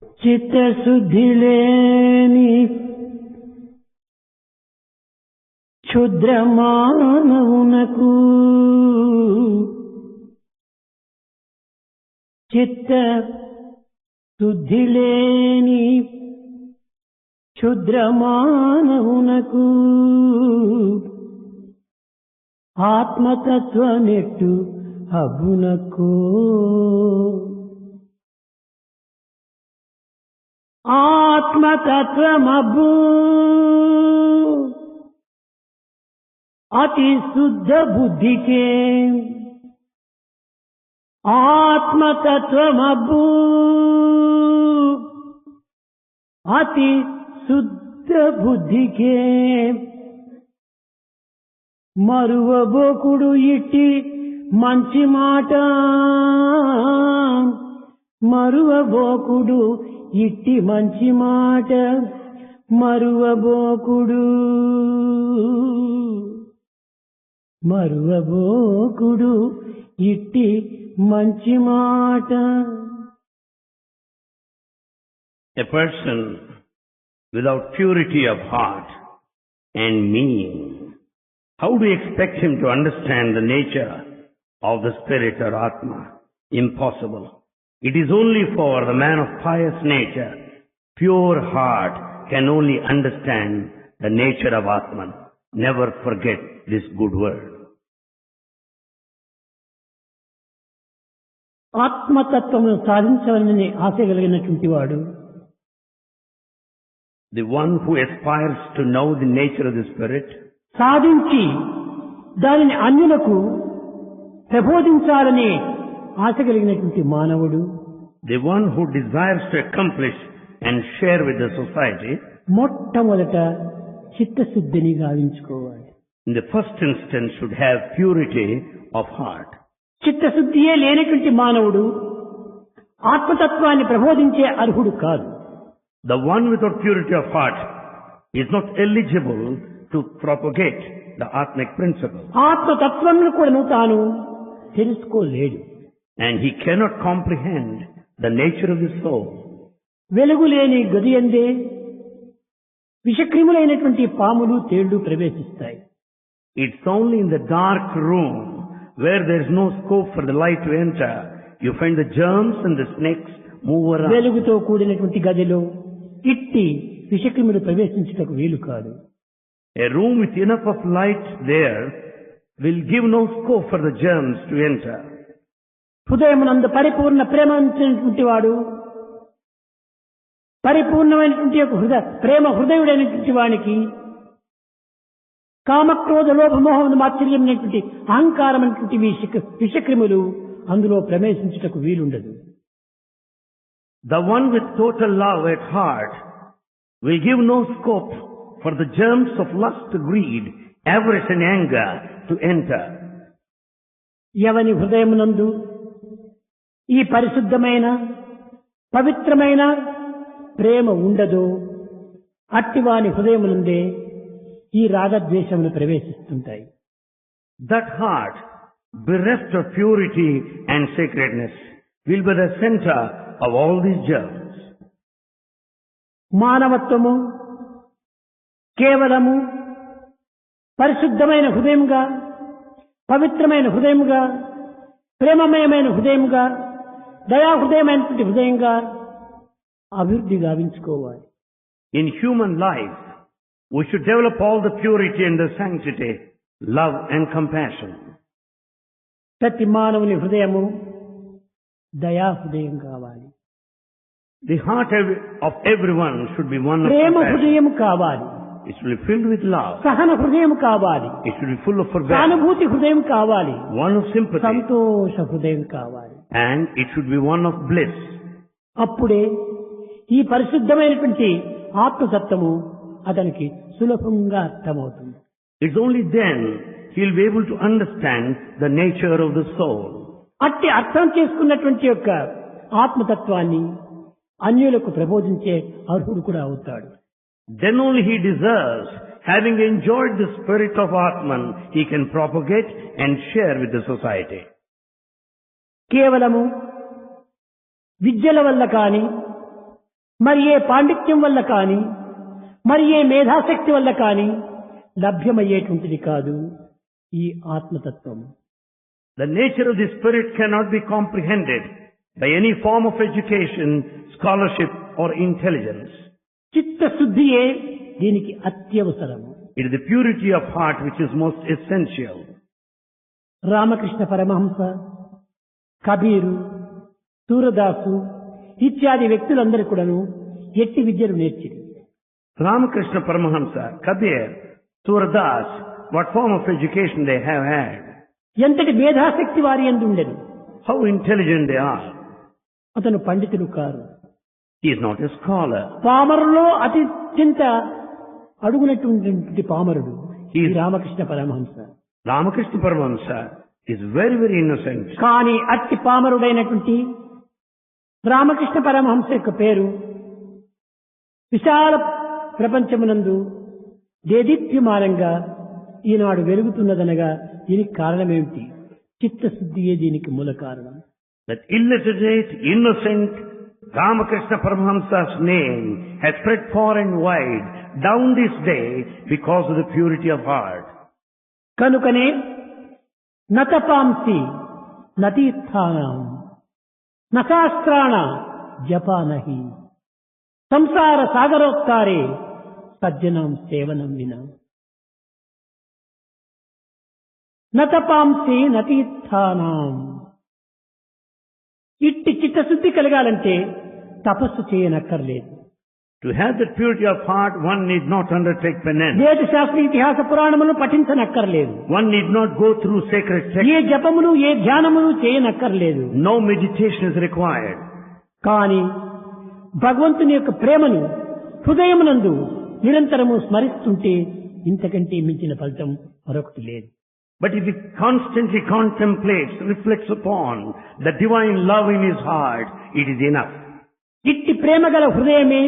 చిత్తశుద్ధి లేని క్షుద్ర మానవునకు చిత్తశుద్ధి లేని క్షుద్ర మానవునకు ఆత్మతత్వమెట్టు అబ్బునకు ఆత్మతత్వమబ్బు అతి శుద్ధ బుద్ధికే ఆత్మతత్వమబ్బు అతి శుద్ధ బుద్ధికే మరువబోకుడు ఇట్టి మంచి మాట మరువబోకుడు ఇట్టి మంచి మాట మరువబోకుడు మరువబోకుడు ఇట్టి మంచి మాట. A person without purity of heart and meaning, how do you expect him to understand the nature of the spirit or Atma? Impossible. It is only for the man of pious nature, pure heart, can only understand the nature of Atman. Never forget this good word. ఆత్మతత్వమును సాధించవాలని ఆశ కలిగినటువంటి వాడు, the one who aspires to know the nature of the spirit, సాధించి దానిని అన్యులకు ప్రబోధించాలని ఆశ కలిగినటువంటి మానవుడు, the one who desires to accomplish and share with the society, మొట్టమొదట చిత్తశుద్ధిని గావించుకోవాలి. in the first instance should have purity of heart. చిత్తశుద్ధియే లేనటువంటి మానవుడు ఆత్మతత్వాన్ని ప్రబోధించే అర్హుడు కాదు. The one without purity of heart is not eligible to propagate the Atmic principle. ఆత్మతత్వంను కూడా తాను తెలుసుకోలేడు. And he cannot comprehend the nature of the soul. వెలుగు లేని గది యందే విషక్రిములైనటువంటి పాములు తేళ్లు ప్రవేశిస్తాయి. It's only in the dark room where there is no scope for the light to enter, you find the germs and the snakes move around. వెలుగుతో కూడినటువంటి గదిలో ఇట్టి విషక్రిములు ప్రవేశించుటకు వీలు కాదు. A room with enough of light there will give no scope for the germs to enter. హృదయమునందు పరిపూర్ణ ప్రేమ ఉంచినటువంటి వాడు, పరిపూర్ణమైనటువంటి ప్రేమ హృదయుడైనటువంటి వానికి కామక్రోధ లోభమోహమును మాత్సర్యమైనటువంటి అహంకారమైనటువంటి విషక్రిములు అందులో ప్రవేశించుటకు వీలుండదు. The one with total love at heart will give no scope for the germs of lust, greed, avarice and anger to enter. ఎవని హృదయమునందు ఈ పరిశుద్ధమైన పవిత్రమైన ప్రేమ ఉండదో అట్టివాని హృదయమునందే ఈ రాగద్వేషములు ప్రవేశిస్తుంటాయి. That heart, bereft of purity and sacredness, will be the center of all these germs. మానవత్వము కేవలము పరిశుద్ధమైన హృదయముగా, పవిత్రమైన హృదయముగా, ప్రేమమయమైన హృదయముగా, దయాహృదయమైనటువంటి హృదయంగా అభివృద్ధి గావించుకోవాలి. In human life, we should develop all the purity and the sanctity, love and compassion. ప్రతి మానవుని హృదయము దయాహృదయం కావాలి. The heart of everyone should be one of Prema compassion. హృదయం కావాలి. It should be filled with love. సహన హృదయం కావాలి. It should be full of forbearance. సానుభూతి హృదయం కావాలి. One of sympathy. సంతోష హృదయం కావాలి. And it should be one of bliss. అప్పుడే ఈ పరిశుద్ధమైనటువంటి ఆత్మతత్వము అతనికి సులభంగా అర్థమవుతుంది. It's only then he'll be able to understand the nature of the soul. అట్టి అర్థం చేసుకున్నటువంటి యొక్క ఆత్మతత్వాన్ని అన్యులకు ప్రబోధించే అర్హుడు కూడా అవుతాడు. Then only he deserves, having enjoyed the spirit of Atman, he can propagate and share with the society. కేవలము విద్యల వల్ల కానీ మరి ఏ పాండిత్యం వల్ల కానీ, మరి ఏ మేధాశక్తి వల్ల కానీ లభ్యమయ్యేటువంటిది కాదు ఈ ఆత్మతత్వం. The nature of the spirit cannot be comprehended by any form of education, scholarship or intelligence. చిత్తశుద్ధియే దీనికి అత్యవసరము. It is the purity of heart which is most essential. Ramakrishna Paramahamsa, Kabir, Surdas ఇత్యాది వ్యక్తులందరూ కూడాను ఎట్టి విద్యను నేర్చిరి. Ramakrishna Paramahamsa, Kabir, Surdas, what form of education they have had? ఎంతటి మేధాశక్తి వారి యందు ఉండెను. How intelligent they are. అతను పండితుడు car. He is not a scholar. పామరులో అత్యంత అడుగునటువంటి పామరుడు ఈ He is- Ramakrishna Paramahamsa. Ramakrishna Paramahamsa is very, very innocent. కానీ అట్టి పామరుడైనటువంటి రామకృష్ణ పరమహంస యొక్క పేరు విశాల ప్రపంచమునందు దేదీప్యమానంగా ఈనాడు వెలుగుతున్నదనగా దీనికి కారణమేమిటి? చిత్తశుద్ధియే దీనికి మూల కారణం. That illiterate, innocent Ramakrishna Paramahamsa's name has spread far and wide down this day because of the purity of heart. కనుకనే నతపాంసి నతీర్థానాం నశాస్త్రాణ జపానహి సంసార సాగరోత్తారే సజ్జనం సేవనం వినా. నతపాంసి నతీర్థానాం. ఇట్టి చిత్తశుద్ధి కలగాలంటే తపస్సు చేయనక్కర్లేదు. To have the purity of heart, one need not undertake penance. వేద శాస్త్ర ఇతిహాస పురాణములు పఠించనక్కర్లేదు. One need not go through sacred texts. A జపములు A ధ్యానములు చేయనక్కర్లేదు. No meditation is required. కానీ భగవంతుని యొక్క ప్రేమను హృదయమునందు నిరంతరము స్మరిస్తుంటే ఇంతకంటే మించిన ఫలితం మరొకటి లేదు. But if he constantly contemplates, reflects upon the divine love in his heart, it is enough. ఇట్టి ప్రేమ గల హృదయమే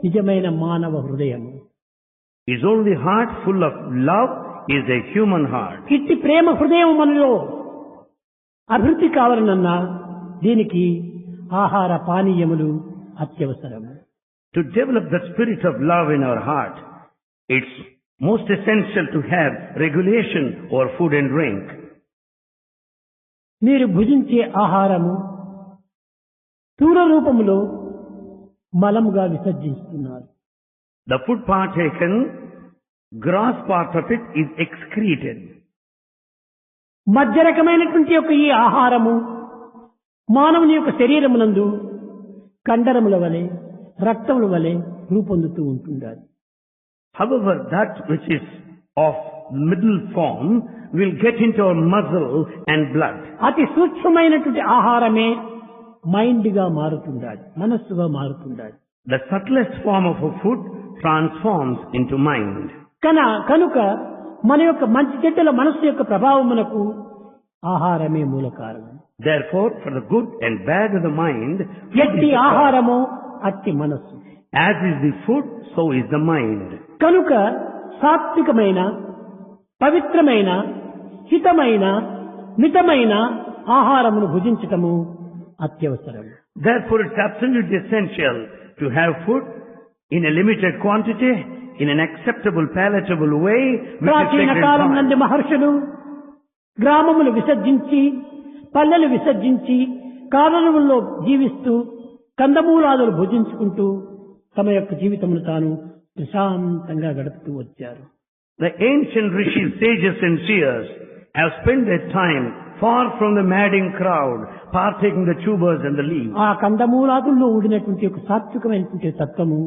నిజమైన మానవ హృదయము. His only heart full of love is a human heart. ఇట్టి ప్రేమ హృదయం మనలో అభివృద్ధి కావాలనన్నా దీనికి ఆహార పానీయములు అత్యవసరము. To develop the spirit of love in our heart, it's most essential to have regulation over food and drink. మీరు భుజించే ఆహారము స్థూల రూపములో మలముగా విసర్జిస్తున్నారు. The food partaken, gross part of it is excreted. మధ్య రకమైనటువంటి యొక్క ఈ ఆహారము మానవుని యొక్క శరీరమునందు కండరముల వలె రక్తముల వలె రూపొందుతూ ఉంటుండాలి. However, that which is of middle form will get into our muscle and blood. అతి సూక్ష్మమైనటువంటి ఆహారమే మైండ్ గా మారుతుండాలి, మనస్సుగా మారుతుండాలి. The subtlest form of a food transforms into mind. కనుక మన యొక్క మంచి చెడ్డల మనస్సు యొక్క ప్రభావమునకు ఆహారమే మూల కారణం. Therefore, for the good and bad of the mind, food ఎట్టి is the cause. ఆహారము అట్టి మనస్సు. As is the food, so is the mind. కనుక సాత్వికమైన పవిత్రమైన హితమైన మితమైన ఆహారమును భుజించటము అత్యవసరం. Therefore, it's absolutely essential to have food in a limited quantity, in an acceptable, palatable way, which is ప్రాచీన sacred కాలం heart. నందు మహర్షులు గ్రామములు విసర్జించి పల్లెలు విసర్జించి కాలనముల్లో జీవిస్తూ కందమూలాదులు భుజించుకుంటూ తమ యొక్క జీవితమును తాను ప్రశాంతంగా గడుపుతూ వచ్చారు. The ancient rishis, sages and seers have spent their time far from the madding crowd, partaking the tubers and the leaves. ఆ కందమూలాదుల్లో ఉండినటువంటి ఒక సాత్వికమైనటువంటి తత్వము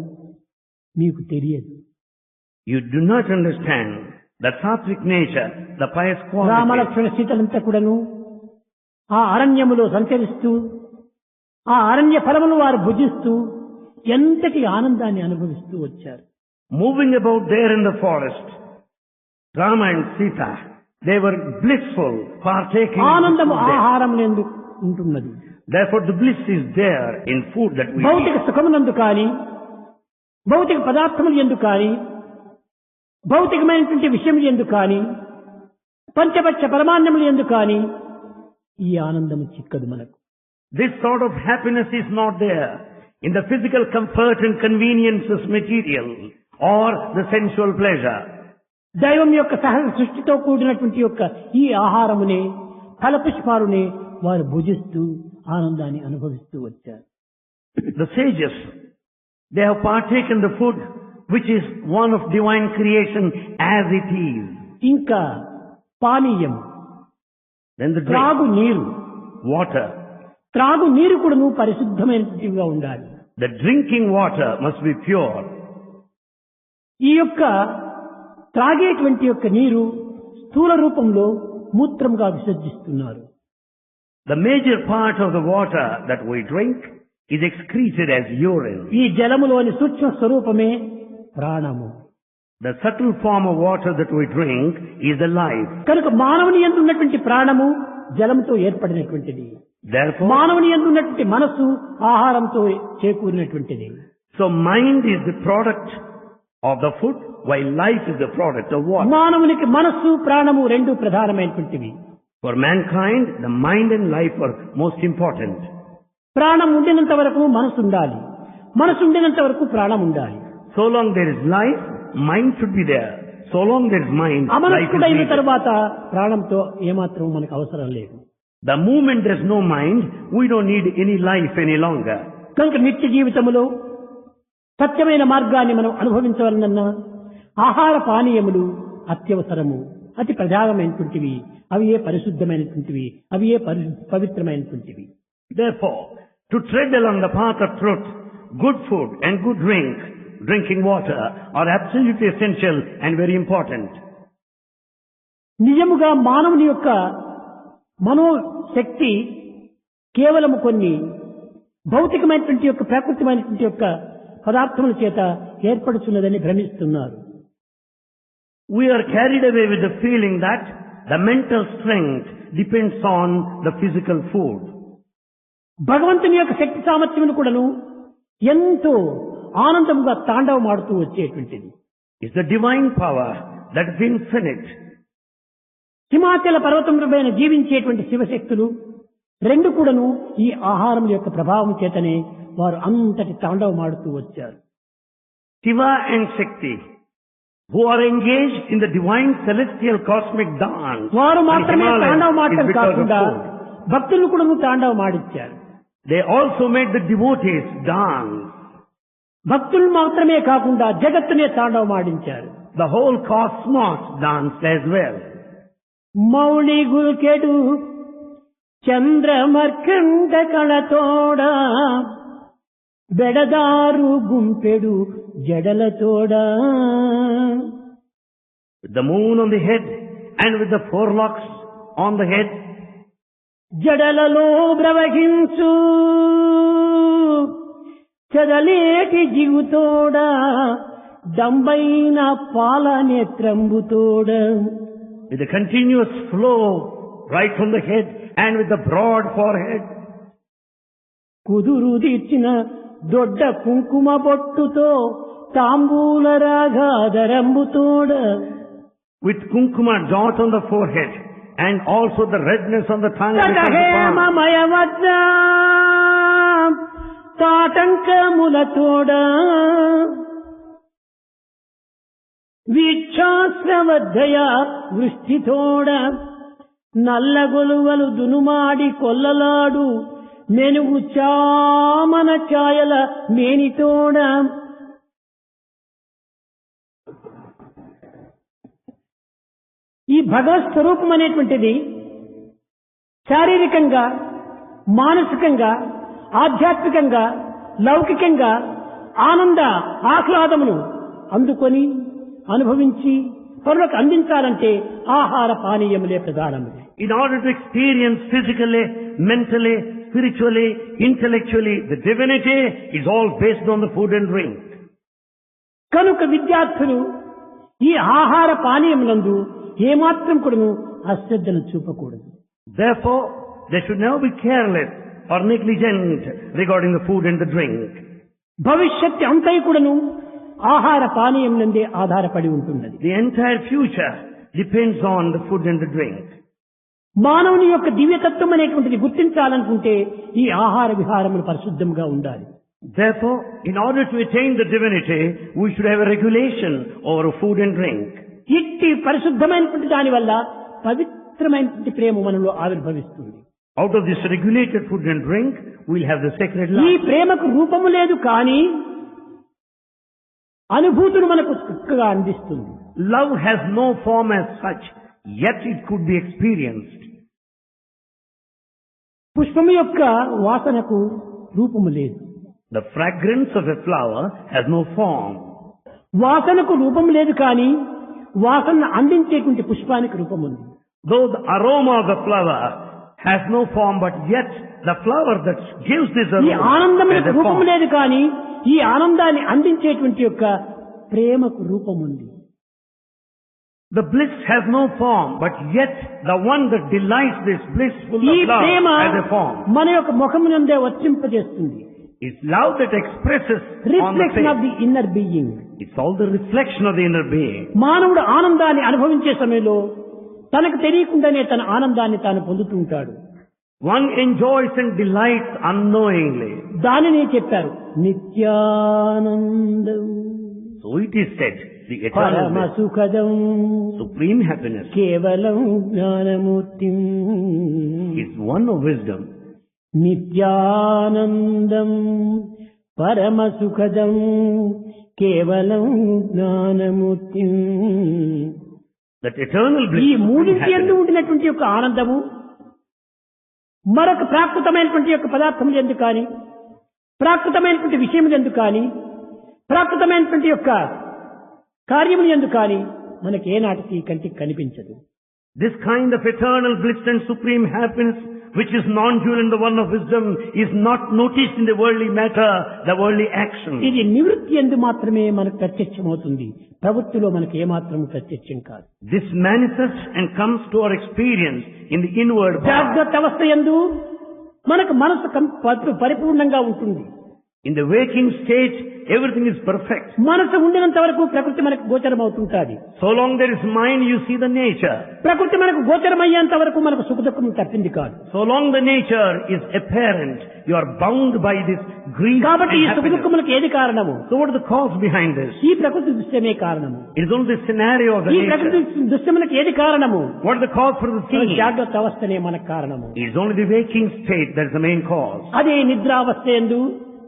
మీకు తెలియదు. You do not understand the sattvic nature, the pious quality. Ramalakshmana సీతలంతా కూడాను ఆ అరణ్యములో సంచరిస్తూ ఆ అరణ్య ఫలములు వారు భుజిస్తూ ఎంతటి ఆనందాన్ని అనుభవిస్తూ వచ్చారు. Moving about there in the forest, Rama and Sita, they were blissful, partaking of the ఆనందము food there. ఆహారం నందు ఉంటున్నది. Therefore, the bliss is there in food that we భౌతిక eat. సుఖమునందు కానీ భౌతిక పదార్థములు ఎందు కానీ భౌతికమైనటువంటి విషయములు ఎందు కానీ పంచపక్ష పరమాన్నములు ఎందు కానీ ఈ ఆనందము చిక్కదు మనకు. This sort of happiness is not there in the physical comfort and conveniences material or the sensual pleasure. దైవం యొక్క సహజ సృష్టితో కూడినటువంటి యొక్క ఈ ఆహారమునే ఫలపుష్పాలునే వారు భుజిస్తూ ఆనందాన్ని అనుభవిస్తూ వచ్చారు. The sages, they have partaken the food which is one of divine creation as it is. ఇంకా పానీయం, Then the drink, త్రాగు నీరు, water. త్రాగు నీరు కూడా పరిశుద్ధమైనదిగా ఉండాలి. The drinking water must be pure. ఈ యొక్క త్రాగేటువంటి యొక్క నీరు స్థూల రూపంలో మూత్రంగా విసర్జిస్తున్నారు. The major part of the water that we drink is excreted as urine. ఈ జలములోని సూక్ష్మ స్వరూపమే ప్రాణము. The subtle form of water that we drink is the life. కనుక మానవుని యందు ఉన్నటువంటి ప్రాణము జలంతో ఏర్పడినటువంటిది. Therefore, మానవుని యందు ఉన్నటువంటి మనస్సు ఆహారంతో చేకూరినటువంటిది. so mind is the product of the food, while life is the product of water. మానవునికి మనస్సు ప్రాణము రెండు ప్రధానమైనటువంటివి. For mankind, the mind and life are most important. ప్రాణం ఉండినంత వరకు మనసు ఉండాలి, మనసు ఉండినంత వరకు ప్రాణం ఉండాలి. So long there is life, mind should be there. So long there is mind, life is అమనస్కుడైన needed. తర్వాత ప్రాణంతో ఏమాత్రం మనకు అవసరం లేదు. The moment there is no mind, we don't need any life any longer. కనుక నిత్య జీవితములో సత్యమైన మార్గాన్ని మనం అనుభవించవలనన్నా ఆహార పానీయములు అత్యవసరము, అతి ప్రధానమైనటువంటివి, అవి ఏ పరిశుద్ధమైనటువంటివి, అవి ఏ పవిత్రమైనటువంటివి. Therefore, to tread along the path of truth, good food and good drinking water are absolutely essential and very important. నిజముగా మానవుని యొక్క మనోశక్తి కేవలము కొన్ని భౌతికమైనటువంటి యొక్క ప్రాకృతికమైనటువంటి యొక్క పదార్థముల చేత ఏర్పడుతున్నదని భ్రమిస్తున్నారు. We are carried away with the feeling that the mental strength depends on the physical food. భగవంతుని యొక్క శక్తి సామర్థ్యములు కూడాను ఎంతో ఆనందంగా తాండవమాడుతూ వచ్చేటువంటిది. It's the divine power that is infinite. హిమాచల పర్వతములపైన జీవించేటువంటి శివశక్తులు రెండు కూడాను ఈ ఆహారం యొక్క ప్రభావం చేతనే వారు అంతటి తాండవమాడుతూ వచ్చారు. Shiva and Shakti, who are engaged in the divine celestial cosmic dance, వారు in మాత్రమే Himalayas తాండవమాడటం is because of కాకుండా food. భక్తులు కూడాను తాండవమాడించారు. They also made the devotees dance. భక్తులు మాత్రమే కాకుండా జగత్తునే తాండవమాడించారు. The whole cosmos danced as well. Mouli గుల్కెడు చంద్రమర్కండ కళతోడ బెడదారు గుంపెడు జడలతోడ. With the moon on the head and with the forelocks on the head, జడలలో ప్రవహించు చదలేటి జిగుతోడ దంబైన పాల నేత్రంబుతోడ. with a continuous flow right from the head and with the broad forehead, కుదురు తీర్చిన దొడ్డ కుంకుమ బొట్టుతో తాంబూల రాగాధరంబుతోడ. with kunkuma dot on the forehead and also the redness on the tongue and the palm. హేమమయ వద్ద తాటంకములతోడ వీక్షాశ్రవద్దయ వృష్టితోడ నల్ల గొలువలు దునుమాడి కొల్లలాడు మెనుగు చామన ఛాయల మేనితోడ. ఈ భగవత్ స్వరూపం అనేటువంటిది శారీరకంగా, మానసికంగా, ఆధ్యాత్మికంగా, లౌకికంగా ఆనంద ఆహ్లాదమును అందుకొని అనుభవించి పరులకు అందించాలంటే ఆహార పానీయములే ప్రధానము. In order to experience physically, mentally, spiritually, intellectually, the divinity is all based on the food and drink. కనుక విద్యార్థులు ఈ ఆహార పానీయములందు ఏమాత్రం కూడాను అశ్రద్ధను చూపకూడదు. Therefore, they should never be careless or negligent regarding the food and the drink. భవిష్యత్తు అంతై కూడాను ఆహార పానీయములందే ఆధారపడి ఉంటున్నది. The entire future depends on the food and the drink. మానవుని యొక్క దివ్యతత్వం అనేటువంటిది గుర్తించాలనుకుంటే ఈ ఆహార విహారములు పరిశుద్ధంగా ఉండాలి. Therefore, in order to attain the divinity, we should have a regulation over food and drink. ఇట్టి పరిశుద్ధమైనటువంటి దాని వల్ల పవిత్రమైనటువంటి ప్రేమ మనలో ఆవిర్భవిస్తుంది. Out of this regulated food and drink, we'll have the sacred ఈ love. ప్రేమకు రూపము లేదు కానీ అనుభూతులు మనకు చక్కగా అందిస్తుంది. Love has no form as such, yet it could be experienced. పుష్పము యొక్క వాసనకు రూపము లేదు. The fragrance of a flower has no form. వాసనకు రూపం లేదు కానీ వాసన అందించేటువంటి పుష్పానికి రూపం ఉంది. Though the aroma of the flower has no form, but yet the flower that gives this ఈ aroma ఆనందములకు has a రూపం form. లేదు కానీ ఈ ఆనందాన్ని అందించేటువంటి యొక్క ప్రేమకు రూపం ఉంది. The bliss has no form, but yet the one that delights this bliss full ఈ of love Prema has a form. మన యొక్క ముఖమునందే వర్తింపజేస్తుంది. It's love that expresses on the reflection of the face. Inner being. It's all the reflection of the inner being. మానవుడు ఆనందాన్ని అనుభవించే సమయంలో తనకు తెలియకుండానే తన ఆనందాన్ని తాను పొందుతూ ఉంటాడు. One enjoys and delights unknowingly. దానిని చెప్పారు నిత్యానందం So it is said, the eternal పరమ bliss, సుఖదం supreme happiness, కేవలం Gnanamurthy is one of wisdom. నిత్యానందం పరమ సుఖదం కేవలం జ్ఞానమూర్తి. That eternal ఈ bliss, supreme మూడింటి ఎందు happiness, ఉండినటువంటి యొక్క ఆనందము మరొక ప్రాకృతమైనటువంటి యొక్క పదార్థములు ఎందుకు కానీ ప్రాకృతమైనటువంటి విషయములు ఎందుకు కానీ ప్రాకృతమైనటువంటి యొక్క కార్యములు ఎందుకు కానీ మనకి ఏనాటికి కంటికి కనిపించదు. this kind of eternal bliss and supreme happiness, which is non-dual in the one of wisdom, is not noticed in the worldly matter, the worldly action. ఇది నివృత్తి ఎందు మాత్రమే మనకు ప్రత్యక్షమవుతుంది. ప్రవృత్తిలో మనకు ఏమాత్రం ప్రత్యక్షం కాదు. This manifests and comes to our experience in the inward part. జాగ్రత్త అవస్థ యందు మనకు మనసు పరిపూర్ణంగా ఉంటుంది. In the waking state, everything is perfect. మనసు ఉండినంత వరకు ప్రకృతి మనకు గోచరం అవుతుంటుంది. So long there is mind, you see the nature. ప్రకృతి మనకు గోచరమయ్యేంత వరకు మనకు సుఖ దుఃఖం తప్పింది కాదు. So long the nature is apparent, you are bound by this grief కాబట్టి ఈ and సుఖ happiness. దుఃఖములకు ఏది కారణము? So what is the cause behind this? ఈ ప్రకృతి దృశ్యమే కారణము. It is only the scenario of the ఈ ప్రకృతి nature. దృశ్యములకు ఏది కారణము? What is the cause for the ఈ scene? జాగ్రత్త అవస్థనే మనకు కారణము. It is only the waking state that is the main cause. అదే నిద్రావస్థ యందు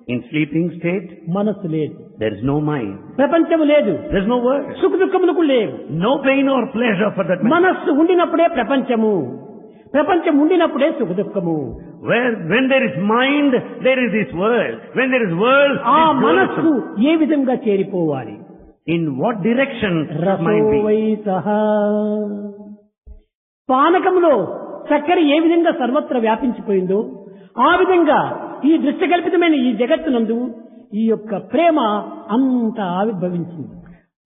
In sleeping state, మనస్సు లేదు, there is no mind. ప్రపంచము లేదు, There is no word. సుఖ దుఃఖములకు లేవు. No pain or pleasure for that matter. మనస్సు ఉండినప్పుడే ప్రపంచము, ప్రపంచం ఉండినప్పుడే సుఖ దుఃఖము. When there is mind, there is this world. When there is world, ఆ this మనస్సు world. ఏ విధంగా చేరిపోవాలి? In what direction should mind be? రసోవై సహా పానకములో చక్కెర ఏ విధంగా సర్వత్ర వ్యాపించిపోయిందో ఆ విధంగా ఈ దృశ్యకల్పితమైన ఈ జగత్తునందు ఈ యొక్క ప్రేమ అంత ఆవిర్భవించింది.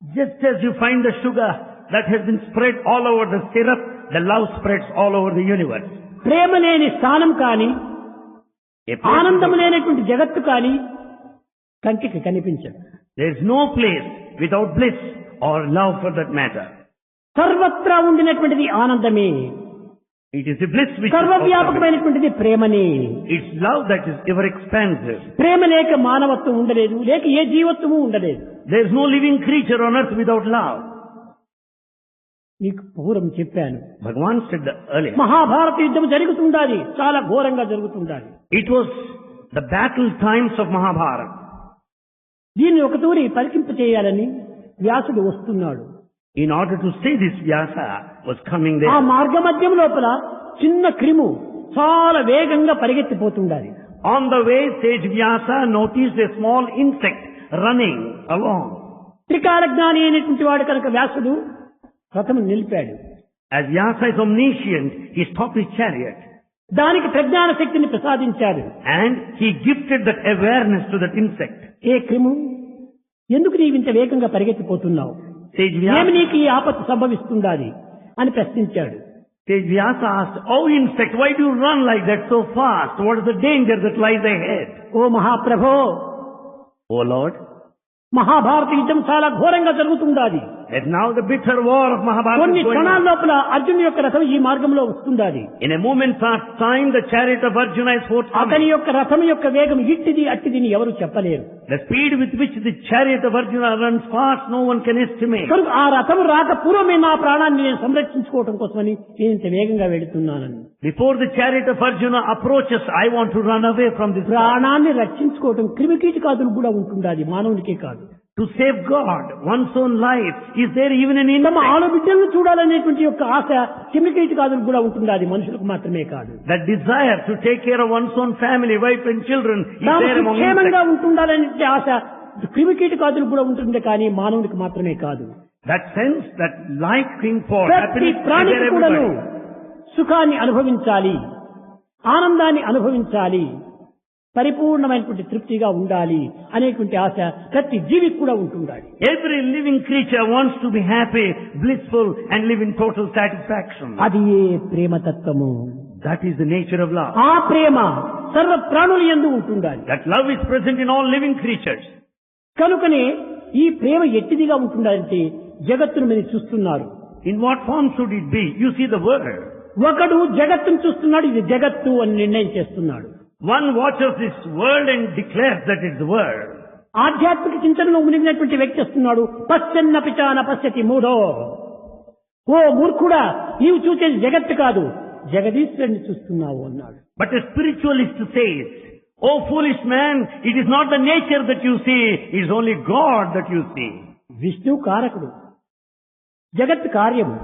Just as you find the sugar that has been spread all over the syrup, the love spreads all over the universe. ప్రేమ లేని స్థానం కానీ A place ఆనందం లేనటువంటి జగత్తు కానీ కంటికి కనిపించదు. there is no place without bliss or love for that matter. సర్వత్రా ఉండినటువంటిది ఆనందమే, It is the bliss which is సర్వవ్యాపకమైనటువంటిది ప్రేమనే. It's love that is ever expansive. ప్రేమ లేక మానవత్వం ఉండలేదు, లేక ఏ జీవత్వము ఉండలేదు. There is no living creature on earth without love. మీకు పూర్వం చెప్పాను, Bhagavan said earlier. మహాభారత యుద్ధం జరుగుతుండాలి, చాలా ఘోరంగా జరుగుతుండాలి. It was the battle times of Mahabharata. దీన్ని ఒక తూరి పరికింప చేయాలని వ్యాసుడు వస్తున్నాడు. In order to say this, Vyasa was coming ఆ there. మార్గ మధ్యం లోపల చిన్న క్రిము చాలా వేగంగా పరిగెత్తిపోతుండాలి. On the way, sage Vyasa noticed a small insect running along. త్రికాల జ్ఞాని అయినటువంటి వాడు కనుక వ్యాసుడు రథం నిలిపాడు. As Vyasa is omniscient, he stopped his chariot దానికి ప్రజ్ఞాన శక్తిని ప్రసాదించాడు. and he gifted that awareness to that insect. ఏ క్రిము, ఎందుకు నీవు ఇంత వేగంగా పరిగెత్తిపోతున్నావు? Sage ఏమి Vyasa, నీకు ఈ ఆపత్తు సంభవిస్తుండాలి అని ప్రశ్నించాడు. Sage Vyasa asked, "Oh insect, why do you run like that so fast? What is the danger that lies ahead?" Oh మహాప్రభో, Oh Lord, Mahabharata యుద్ధం చాలా ఘోరంగా జరుగుతుండాలి. That now the bitter war of Mahabharata కొన్ని is going క్షణాల on. లోపల అర్జునుడి యొక్క రథం ఈ మార్గంలో వస్తుండాలి. In a moment's time, the chariot of Arjuna is అతని forthcoming. యొక్క రథం యొక్క వేగం ఇట్టిది అట్టిదిని ఎవరు చెప్పలేరు. The speed with which the chariot of Arjuna runs fast, no one can estimate. కనుక ఆ రథం రాక పూర్వమే నా ప్రాణాన్ని నేను సంరక్షించుకోవటం కోసమని నేను ఇంత వేగంగా వెళుతున్నానని. Before the chariot of Arjuna approaches, I want to run away from this. ప్రాణాన్ని రక్షించుకోవటం క్రిమికీటకాదులు కూడా ఉంటుండాలి, మానవునికే కాదు. To safeguard one's own life, is there even an తమ instinct? ఆడబిడ్డలను చూడాలనేటువంటి యొక్క ఆశ క్రిమికీటకాదులు కూడా ఉంటుండాలి, మనుషులకు మాత్రమే కాదు. That desire to take care of one's own family, wife and children, is తాము there among క్షేమంగా insects. ఉంటుండాలనే ఆశ క్రిమికీటకాదులు కూడా ఉంటుంది, కానీ మానవునికి మాత్రమే కాదు. That sense, that liking for ప్రతి happiness, is ప్రాణికి there కూడాను everybody. సుఖాన్ని అనుభవించాలి, ఆనందాన్ని అనుభవించాలి, పరిపూర్ణమైనటువంటి తృప్తిగా ఉండాలి అనేటువంటి ఆశ ప్రతి జీవికి కూడా ఉంటుండాలి. Every living creature wants to be happy, blissful, and live in total satisfaction. అది ఏ ప్రేమతత్వము. That is the nature of love. ఆ ప్రేమ సర్వ ప్రాణుల యందు ఉంటుండాలి. That love is present in all living creatures. కనుకనే ఈ ప్రేమ ఎట్టిదిగా ఉంటుందంటే జగత్తును మీరు చూస్తున్నారు. In what form should it be? You see the world. ఒకడు జగత్తును చూస్తున్నాడు, ఇది జగత్తు అని నిర్ణయం చేస్తున్నాడు. One watches this world and declares that it's the world. ఆధ్యాత్మిక చింతనలో మునిగినటువంటి వ్యక్తి వస్తున్నాడు, పశ్చన్న పిచాన పశ్యతి మూఢో. ఓ మూర్ఖుడా, నీవు చూసేది జగత్తు కాదు, జగదీశ్వరుని చూస్తున్నావు అన్నాడు. But a spiritualist says, "Oh foolish man, it is not the nature that you see, it is only God that you see." Vishnu కారకుడు, జగత్ కార్యము,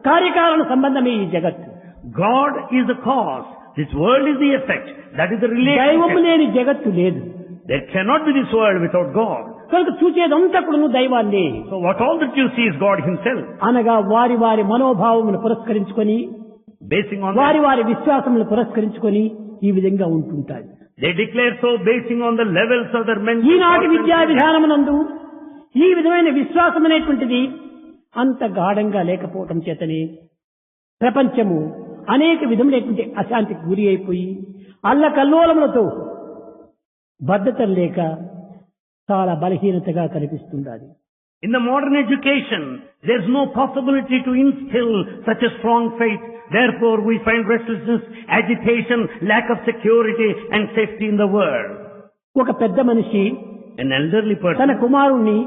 కార్యకారణ సంబంధమే ఈ జగత్తు. God is the cause. This world is the effect. That is the దైవము relationship. లేని జగత్తు లేదు. There cannot be this world without God. కనుక చూసేదంతా కూడా దైవాన్ని. So what all that you see is God himself. అనగా వారి వారి మనోభావమును పురస్కరించుకొని, Basing on వారి that, వారి విశ్వాసములను పురస్కరించుకొని ఈ విధంగా ఉంటుంటాయి. they declare so basing on the levels of their mental ఈనాటి thoughts విద్యా and విధానమునందు ఈ విధమైన విశ్వాసం అనేటువంటిది అంత గాఢంగా లేకపోవటం చేతనే ప్రపంచము అనేక విధములైనటువంటి అశాంతికి గురి అయిపోయి అల్లకల్లోలములతో బద్ధతం లేక చాలా బలహీనతగా కనిపిస్తుండాలి. In the modern education, there's no possibility to instill such a strong faith. Therefore, we find restlessness, agitation, lack of security and safety in the world. ఒక పెద్ద మనిషి An elderly తన person కుమారుణ్ణి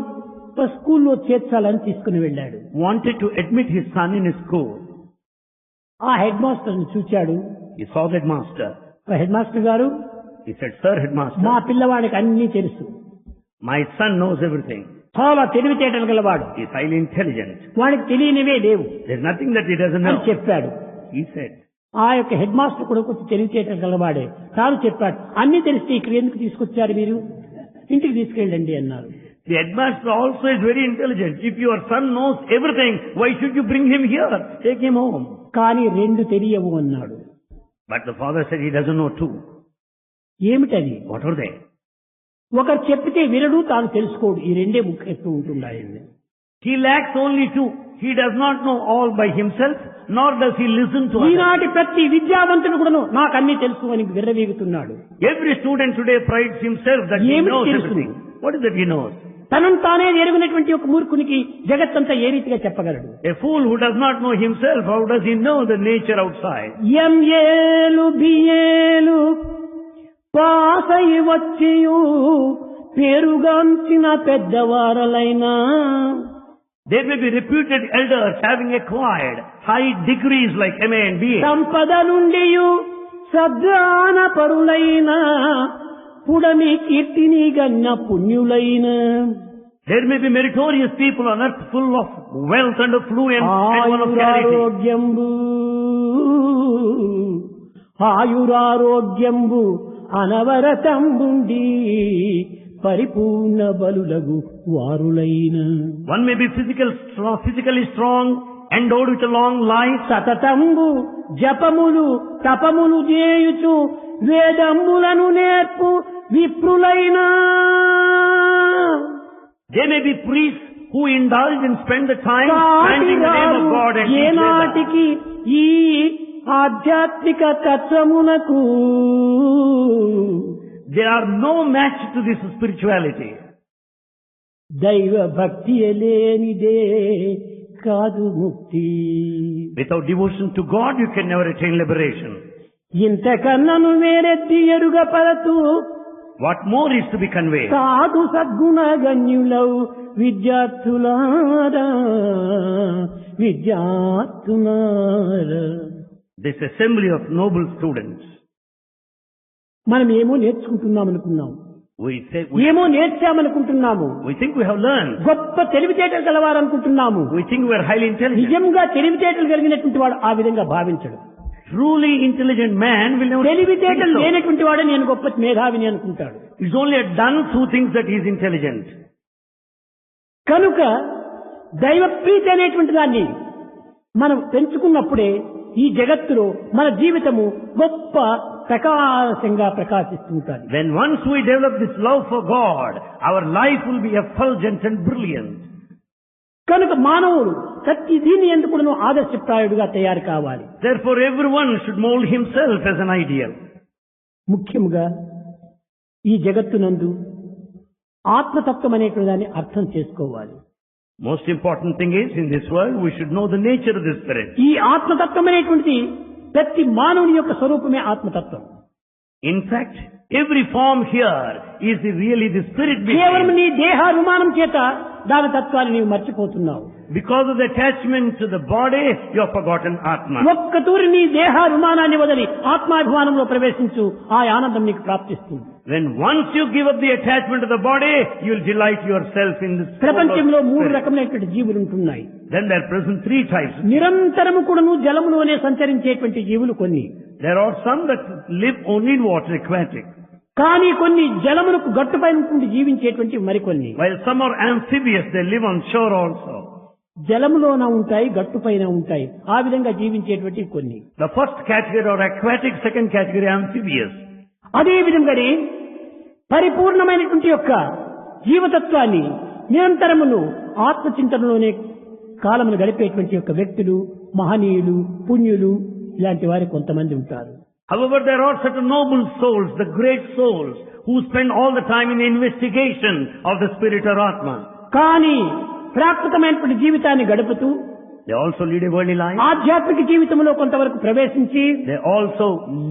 ఒక స్కూల్లో చేర్చాలని తీసుకుని వెళ్ళాడు. wanted to admit his son in his school. ఆ హెడ్ మాస్టర్ ని చూచాడు. He saw the headmaster. Head master గారు, He said, "Sir, మా headmaster, పిల్లవాడికి అన్నీ తెలుసు, my son knows everything. చాలా తెలివితేటలు గలవాడు, He's highly intelligent. వాడికి తెలియనివే లేవు There's nothing that he doesn't అని know." చెప్పాడు. He said, ఆ యొక్క హెడ్ మాస్టర్ కూడా కొంచెం తెలివితేటలు గలవాడే. తాను చెప్పాడు, అన్ని తెలిస్తే ఇక్కడ ఎందుకు తీసుకొచ్చారు మీరు, ఇంటికి తీసుకెళ్ళండి అన్నారు. the headmaster also is very intelligent. If your son knows everything, why should you bring him here? Take him home. కానీ రెండు తెలియవు అన్నాడు. But the father said he doesn't know too. ఏమిటది? What are they? ఒకరు చెప్పితే వినడు, తాను తెలుసుకోడు. ఈ రెండే ముఖ్యత్వం ఉంటున్నాయి. He lacks only two. He does not know all by himself, nor does he listen to others. ఈనాటి ప్రతి విద్యావంతుడు కూడాను నాకు అన్ని తెలుసు అని విర్రవీగుతున్నాడు. Every student today prides himself that he ఏమిటి knows తెలుసు? everything. What is that he knows? తనను తానే ఎరుగునటువంటి ఒక మూర్ఖునికి జగత్తంతా ఏ రీతిగా చెప్పగలడు? A fool who does not know himself, how does he know the nature outside? ఎంఏలు బిఏలు పాసై వచ్చియు పేరుగాంచిన పెద్దవారలైనా There may be reputed elders having acquired high degrees like MA and BA. సంపద నుండి సద్దాన పరులైన పుడమి కీర్తిని గన్న పుణ్యులైన There may be meritorious people on earth full of wealth and affluence and one of charity. ఆయురారోగ్యంబు అనవరతంబుండి పరిపూర్ణ బలులగు వారులైన One may be physically strong, endowed with a long life. సతతంబు జపములు తపములు చేయుచు వేదములను నేర్పు విప్రులైన They may be priests who indulge and spend the time chanting the name of God and teach Vedas. ఏనాటికి ఈ ఆధ్యాత్మిక తత్వమునకు They are no match to this spirituality. దైవ భక్తి లేనిదే కాదు ముక్తి. Without devotion to God, you can never attain liberation. ఇంతకన్నను వేరెత్తి ఎరుగ పరతు What more is to be conveyed? సాధు సద్గుణ గణ్యులౌ విద్యార్థులారా విద్యార్థులారా. This assembly of noble students, మనం ఏమో నేర్చుకుంటున్నాం అనుకున్నాం, we ఏమో నేర్చామనుకుంటున్నాము, think we have learned. గొప్ప తెలివితేటలు కలవారనుకుంటున్నాము. We think we are highly intelligent. నిజంగా తెలివితేటలు కలిగినటువంటి వాడు ఆ విధంగా భావించడు. Truly intelligent man will never think తెలివితేటలు so. లేనటువంటి వాడే నేను గొప్ప మేధావిని అనుకుంటాడు. He's only done who thinks that he is intelligent. కనుక దైవ ప్రీతి అనేటువంటి దాన్ని మనం పెంచుకున్నప్పుడే ఈ జగత్తులో మన జీవితము గొప్ప ప్రకాశంగా ప్రకాశిస్తుంటుంది. When once we develop this love for God, our life will be effulgent and brilliant. కనుక మానవుడు ప్రతి దీని ఎందుకు ఆదర్శప్రాయుడుగా తయారు కావాలి. Therefore everyone should mold himself as an ideal. ముఖ్యంగా ఈ జగత్తునందు ఆత్మతత్వం అనేటువంటి దాన్ని అర్థం చేసుకోవాలి. Most important thing is, in this world, we should know the nature of the spirit. ఈ ఆత్మతత్వం అనేటువంటిది ప్రతి మానవుని యొక్క స్వరూపమే ఆత్మతత్వం. In fact, every form here is really the spirit కేవలం being. నీ దేహాభిమానం చేత దాని తత్వాన్ని నీవు మర్చిపోతున్నావు. Because of the attachment to the body, you have forgotten Atma. ఒక్క తూరి నీ దేహాభిమానాన్ని వదిలి ఆత్మాభిమానంలో ప్రవేశించు, ఆ ఆనందం నీకు ప్రాప్తిస్తుంది. When once you give up the attachment to the body, you will delight yourself in this ప్రపంచంలో మూడు spirit. రకమైనటువంటి జీవులు ఉంటున్నాయి. Then there are present three types. నిరంతరము కూడాను జలములోనే సంచరించేటువంటి జీవులు కొన్ని. There are some that live only in water, aquatic. కానీ కొన్ని జలములకు గట్టుపై నుండి జీవించేటువంటి మరికొన్ని. While some are amphibious, they live on shore also. జలములోన ఉంటాయి, గట్టుపైన ఉంటాయి. ఆ విధంగా జీవించేటువంటి కొన్ని. The first category are aquatic, second category amphibious. అదే విధంగానే పరిపూర్ణమైనటువంటి యొక్క జీవతత్వాన్ని నిరంతరమును ఆత్మచింతనలోనే కాలమును గడిపేటువంటి యొక్క వ్యక్తులు, మహనీయులు, పుణ్యులు ఇలాంటి వారు కొంతమంది ఉంటారు. However, there are certain noble souls, the great souls, who spend all the time in the investigation of the spirit or Atma. కానీ ప్రాకృతమైనటువంటి జీవితాన్ని గడుపుతూ They also lead a worldly life. ఆధ్యాత్మిక జీవితంలో కొంతవరకు ప్రవేశించి They also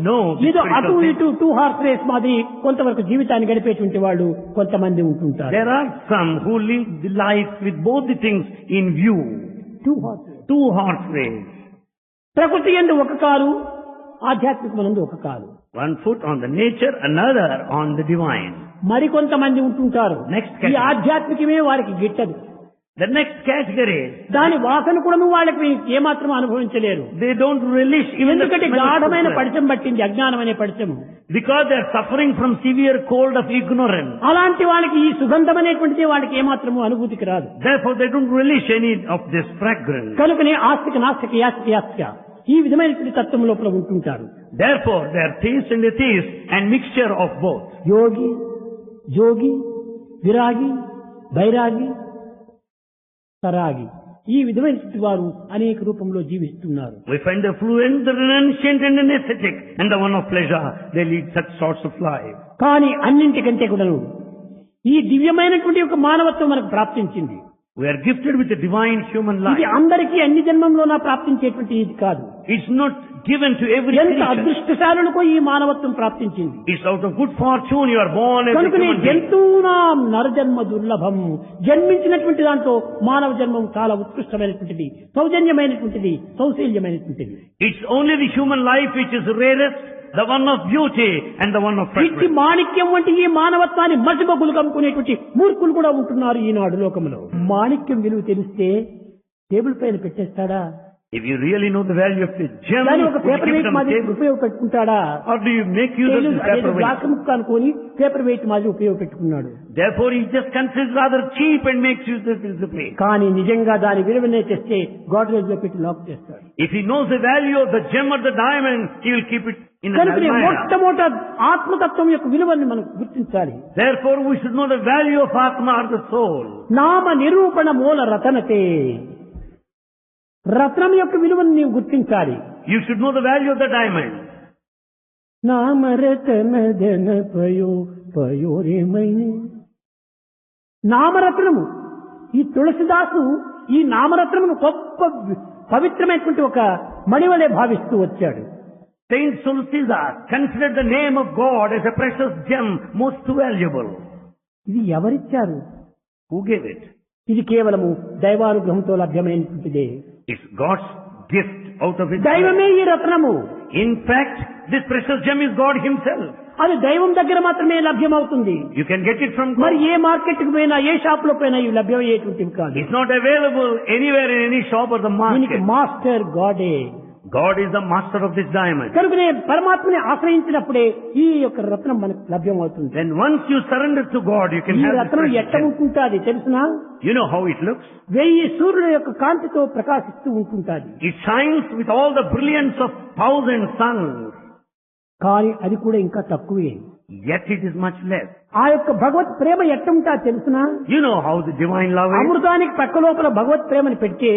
know the ఏదో అటు spiritual things. ఇటు 2 హార్స్ రేస్ మాదిరి కొంతవరకు జీవితాన్ని గడిపేటువంటి వాళ్ళు కొంతమంది ఉంటుంటారు. There are some who live the life with both the things in view. 2 horse race. 2 horse race. ప్రకృతి యందు ఒక కాలు, ఆధ్యాత్మికమునందు ఒక కాలు. One foot on the nature, another on the divine. మరికొంతమంది ఉంటుంటారు Next ఈ category. ఆధ్యాత్మికమే వారికి గిట్టదు. The next category is, దాని వాసన కూడా వాళ్ళకి ఏమాత్రం అనుభవించలేరు. they don't relish even the ఎందుకంటే smell of గాఢమైన food. పడిచం పట్టింది, అజ్ఞానం అనే పడిచము. Because they are suffering from severe cold of ignorance. అలాంటి వాళ్ళకి ఈ సుగంధం అనేటువంటిది వాళ్ళకి ఏమాత్రము అనుభూతికి రాదు. Therefore they don't relish any of this fragrance. కనుకనే ఆస్తిక నాస్తిక యాస్తిక యాస్తిక ఈ విధమైనటువంటి తత్వం లోపల ఉంటుంటారు. Therefore they are theist and atheist and mixture of both. యోగి, జోగి, విరాగి, బైరాగి, సరాగి ఈ విధమైనటువంటి వారు అనేక రూపంలో జీవిస్తున్నారు. We find the fluent, the renunciant and the ascetic, and the one of pleasure. They lead such sorts of life. కానీ అన్నింటికంటే కూడాను ఈ దివ్యమైనటువంటి ఒక మానవత్వం మనకు ప్రాప్తించింది. We are gifted with a divine human life. ఇది అందరికీ అన్ని జన్మంలోనా ప్రాప్తించేటువంటి ఇది కాదు. It's not given to every ఎంత creature. అదృష్టశాలులకో ఈ మానవత్వం ప్రాప్తించింది. It's out of good fortune you are born as a కనుకనే human being. జంతువునాం నరజన్మ దుర్లభం. జన్మించినటువంటి దాంట్లో మానవ జన్మం చాలా ఉత్కృష్టమైనటువంటిది, సౌజన్యమైనటువంటిది, సౌశల్యమైనటువంటిది. It's only the human life which is rarest, the one of beauty and the one of ఇట్టి fragrance. మాణిక్యం వంటి ఈ మానవత్వాన్ని మసిబొగ్గులు కమ్ముకునేటువంటి మూర్ఖులు కూడా ఉంటున్నారు ఈనాడు లోకంలో. మాణిక్యం విలువ తెలిస్తే టేబుల్ పైన పెట్టేస్తాడా? If you really know the value of the gem, దాని ఒక would you paper keep it weight on the మాదిరి table? ఉపయోగపెట్టుకుంటాడా? Or do you make use of this paper weight? Glass ముక్క అనుకొని పేపర్ వెయిట్ మాదిరి ఉపయోగపెట్టుకున్నాడు. Therefore he just considers rather cheap and makes use of this plate. కానీ నిజంగా దాని విలువనే తెస్తే గోడ్రేజ్ లో పెట్టి లాక్ చేస్తాడు. If he knows the value of the gem or the diamond, he will keep it in an కనుక almirah. మొట్టమొదట ఆత్మతత్వం యొక్క విలువని మనం గుర్తించాలి. Therefore we should know the value of Atma or the soul. నామ నిరూపణ మూల రతనతే. రత్నం యొక్క విలువను నీవు గుర్తించాలి. You should know the value of the diamond. నామ రతన ధన పయో పయోరేమైనా నామరత్నము. ఈ తులసిదాసు ఈ నామరత్నమును గొప్ప పవిత్రమైనటువంటి ఒక మణివలే భావిస్తూ వచ్చాడు. Saint Tulsidas considered the name of God as a precious gem, most valuable. ఇది ఎవరిచ్చారు? Who gave it? ఇది కేవలము దైవానుగ్రహంతో లభ్యమైనటువంటిదే. It's God's gift out of His దైవమే ఈ రత్నము. In fact, this precious gem is God Himself. అది దైవం దగ్గర మాత్రమే లభ్యమవుతుంది. You can get it from మరి God. ఏ మార్కెట్ కు పోయినా ఏ షాప్ లో పోయినా ఇవి లభ్యమయ్యేటువంటివి కాదు. It's not available anywhere in any shop or the దీనికి market. మాస్టర్ గాడే. God is the master of this diamond. కనుకనే పరమాత్మని ఆశ్రయించినప్పుడే ఈ యొక్క రత్నం మనకు లభ్యమవుతుంది. Then once you surrender to God, you can ఈ have this రత్నం precious ఎట్లా gem. ఉంటుంటాది తెలుసునా? You know how it looks? 1000 సూర్యుల యొక్క కాంతితో ప్రకాశిస్తూ ఉంటుంటాది. It shines with all the brilliance of 1000 suns. కానీ అది కూడా ఇంకా తక్కువే. Yet it is much less. ఆ యొక్క భగవత్ ప్రేమ ఎట్టుంటా తెలుసునా? You know how the divine love is? అమృతానికి పక్క లోపల భగవత్ ప్రేమని పెడితే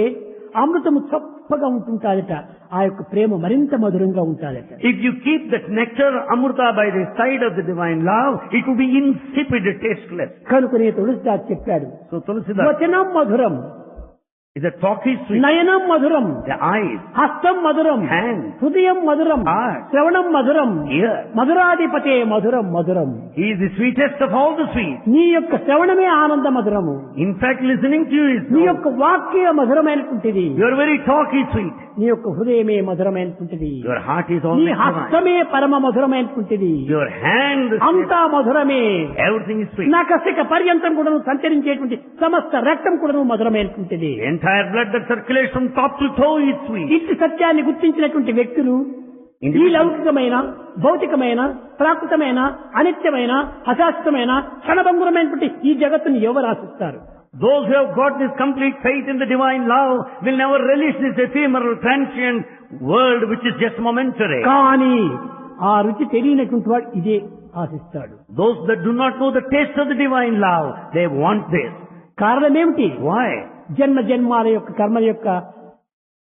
అమృతము చప్పగా ఉంటుంటాదట. ఆ యొక్క ప్రేమ మరింత మధురంగా ఉంటాదట. If you keep that nectar amrita by the side of the divine love, it will be insipid, tasteless. కనుకనే తులసిదాస్ చెప్పాడు, So Tulsidas, వచనం మధురం, the talk is sweet, నయనం మధురం, the eyes, హస్తం మధురం, hand, హృదయం మధురం, heart, శ్రవణం మధురం, ear. మధురాధిపతే మధురం మధురం. He is the sweetest of all the sweet. నీ యొక్క శ్రవణమే ఆనంద మధురము. In fact, listening to you is నీ యొక్క వాక్య మధురమైనటువంటిది. your very talk is sweet. నీ యొక్క హృదయమే మధురమైనటువంటిది. Your heart is నీ always divine. హస్తమే పరమ మధురమైనటువంటిది. Your hand, అంతా మధురమే. everything is sweet. నకసిక పర్యంతం కూడాను సంచరించేటువంటి సమస్త రక్తం కూడాను మధురమైనటువంటిది. The entire blood that circulates from top to toe is sweet. ఇట్టి సత్యాన్ని గుర్తించినటువంటి వ్యక్తులు ఈ లౌకికమైన భౌతికమైన ప్రాకృతమైన అనిత్యమైన అశాశ్వతమైన క్షణభంగురమైనటువంటి ఈ జగత్తుని ఎవరు ఆశిస్తారు? Those who have got this complete faith in the divine love will never relish this ephemeral, transient world which is just momentary. కానీ ఆ రుచి తెలియనటువంటి వాడు ఇదే ఆశిస్తాడు. Those that do not know the taste of the divine love, they want this. కారణం ఏమిటి? Why? జన్మ జన్మాల యొక్క కర్మ యొక్క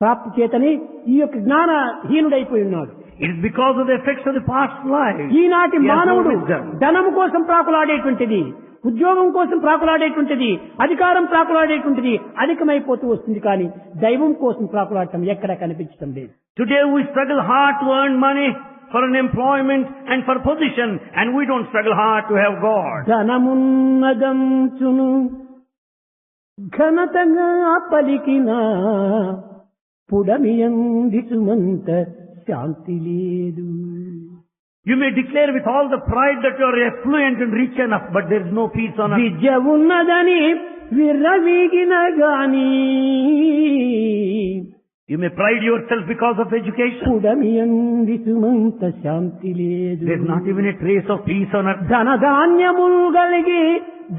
ప్రాప్తి చేతని ఈ యొక్క జ్ఞానహీనుడైపోయి ఉన్నాడు. It is because of the effects of the past life. ఈనాటి He has no మానవుడు wisdom. ధనము కోసం ప్రాకులాడేటువంటిది, ఉద్యోగం కోసం ప్రాకులాడేటువంటిది, అధికారం ప్రాకులాడేటువంటిది అధికమైపోతూ వస్తుంది. కానీ దైవం కోసం ప్రాకులాడటం ఎక్కడ కనిపించడం లేదు. Today we struggle hard to earn money for an employment and for position, and we don't struggle hard to have God. ధనమున్నదంచును ఘనతగా పలికిన పుడమియంది సుమంత శాంతి లేదు. You may declare with all the pride that you are affluent and rich enough, but there is no peace on earth. విద్య ఉన్నదని విర్రవీగిన గాని You may pride yourself because of education. పుడమియంది Sumantha శాంతి లేదు. There is not even a trace of peace on earth. ధనధాన్యములు కలిగి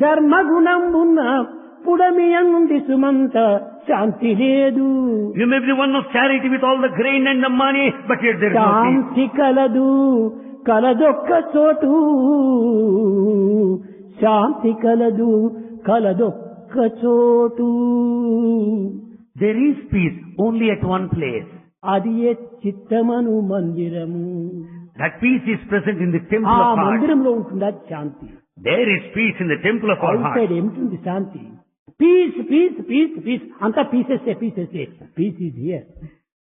ధర్మగుణంబున్న పుడమియంది సుమంత శాంతి లేదు. You may be the one of charity with all the grain and the money, but yet there is no peace. శాంతి కలదు కలదొక్క చోటు, శాంతి కలదు కలదొక్క చోటు. There is peace only at one place. అది ఏ చిత్తమను మందిరము. That peace is present in the temple ఆ of heart. మందిరంలో ఉంటుంది అది శాంతి. There is peace in the temple of our out heart. Side ఏమిటి శాంతి? పీస్ పీస్ పీస్ పీస్ అంతా pieces pieces. Peace is here.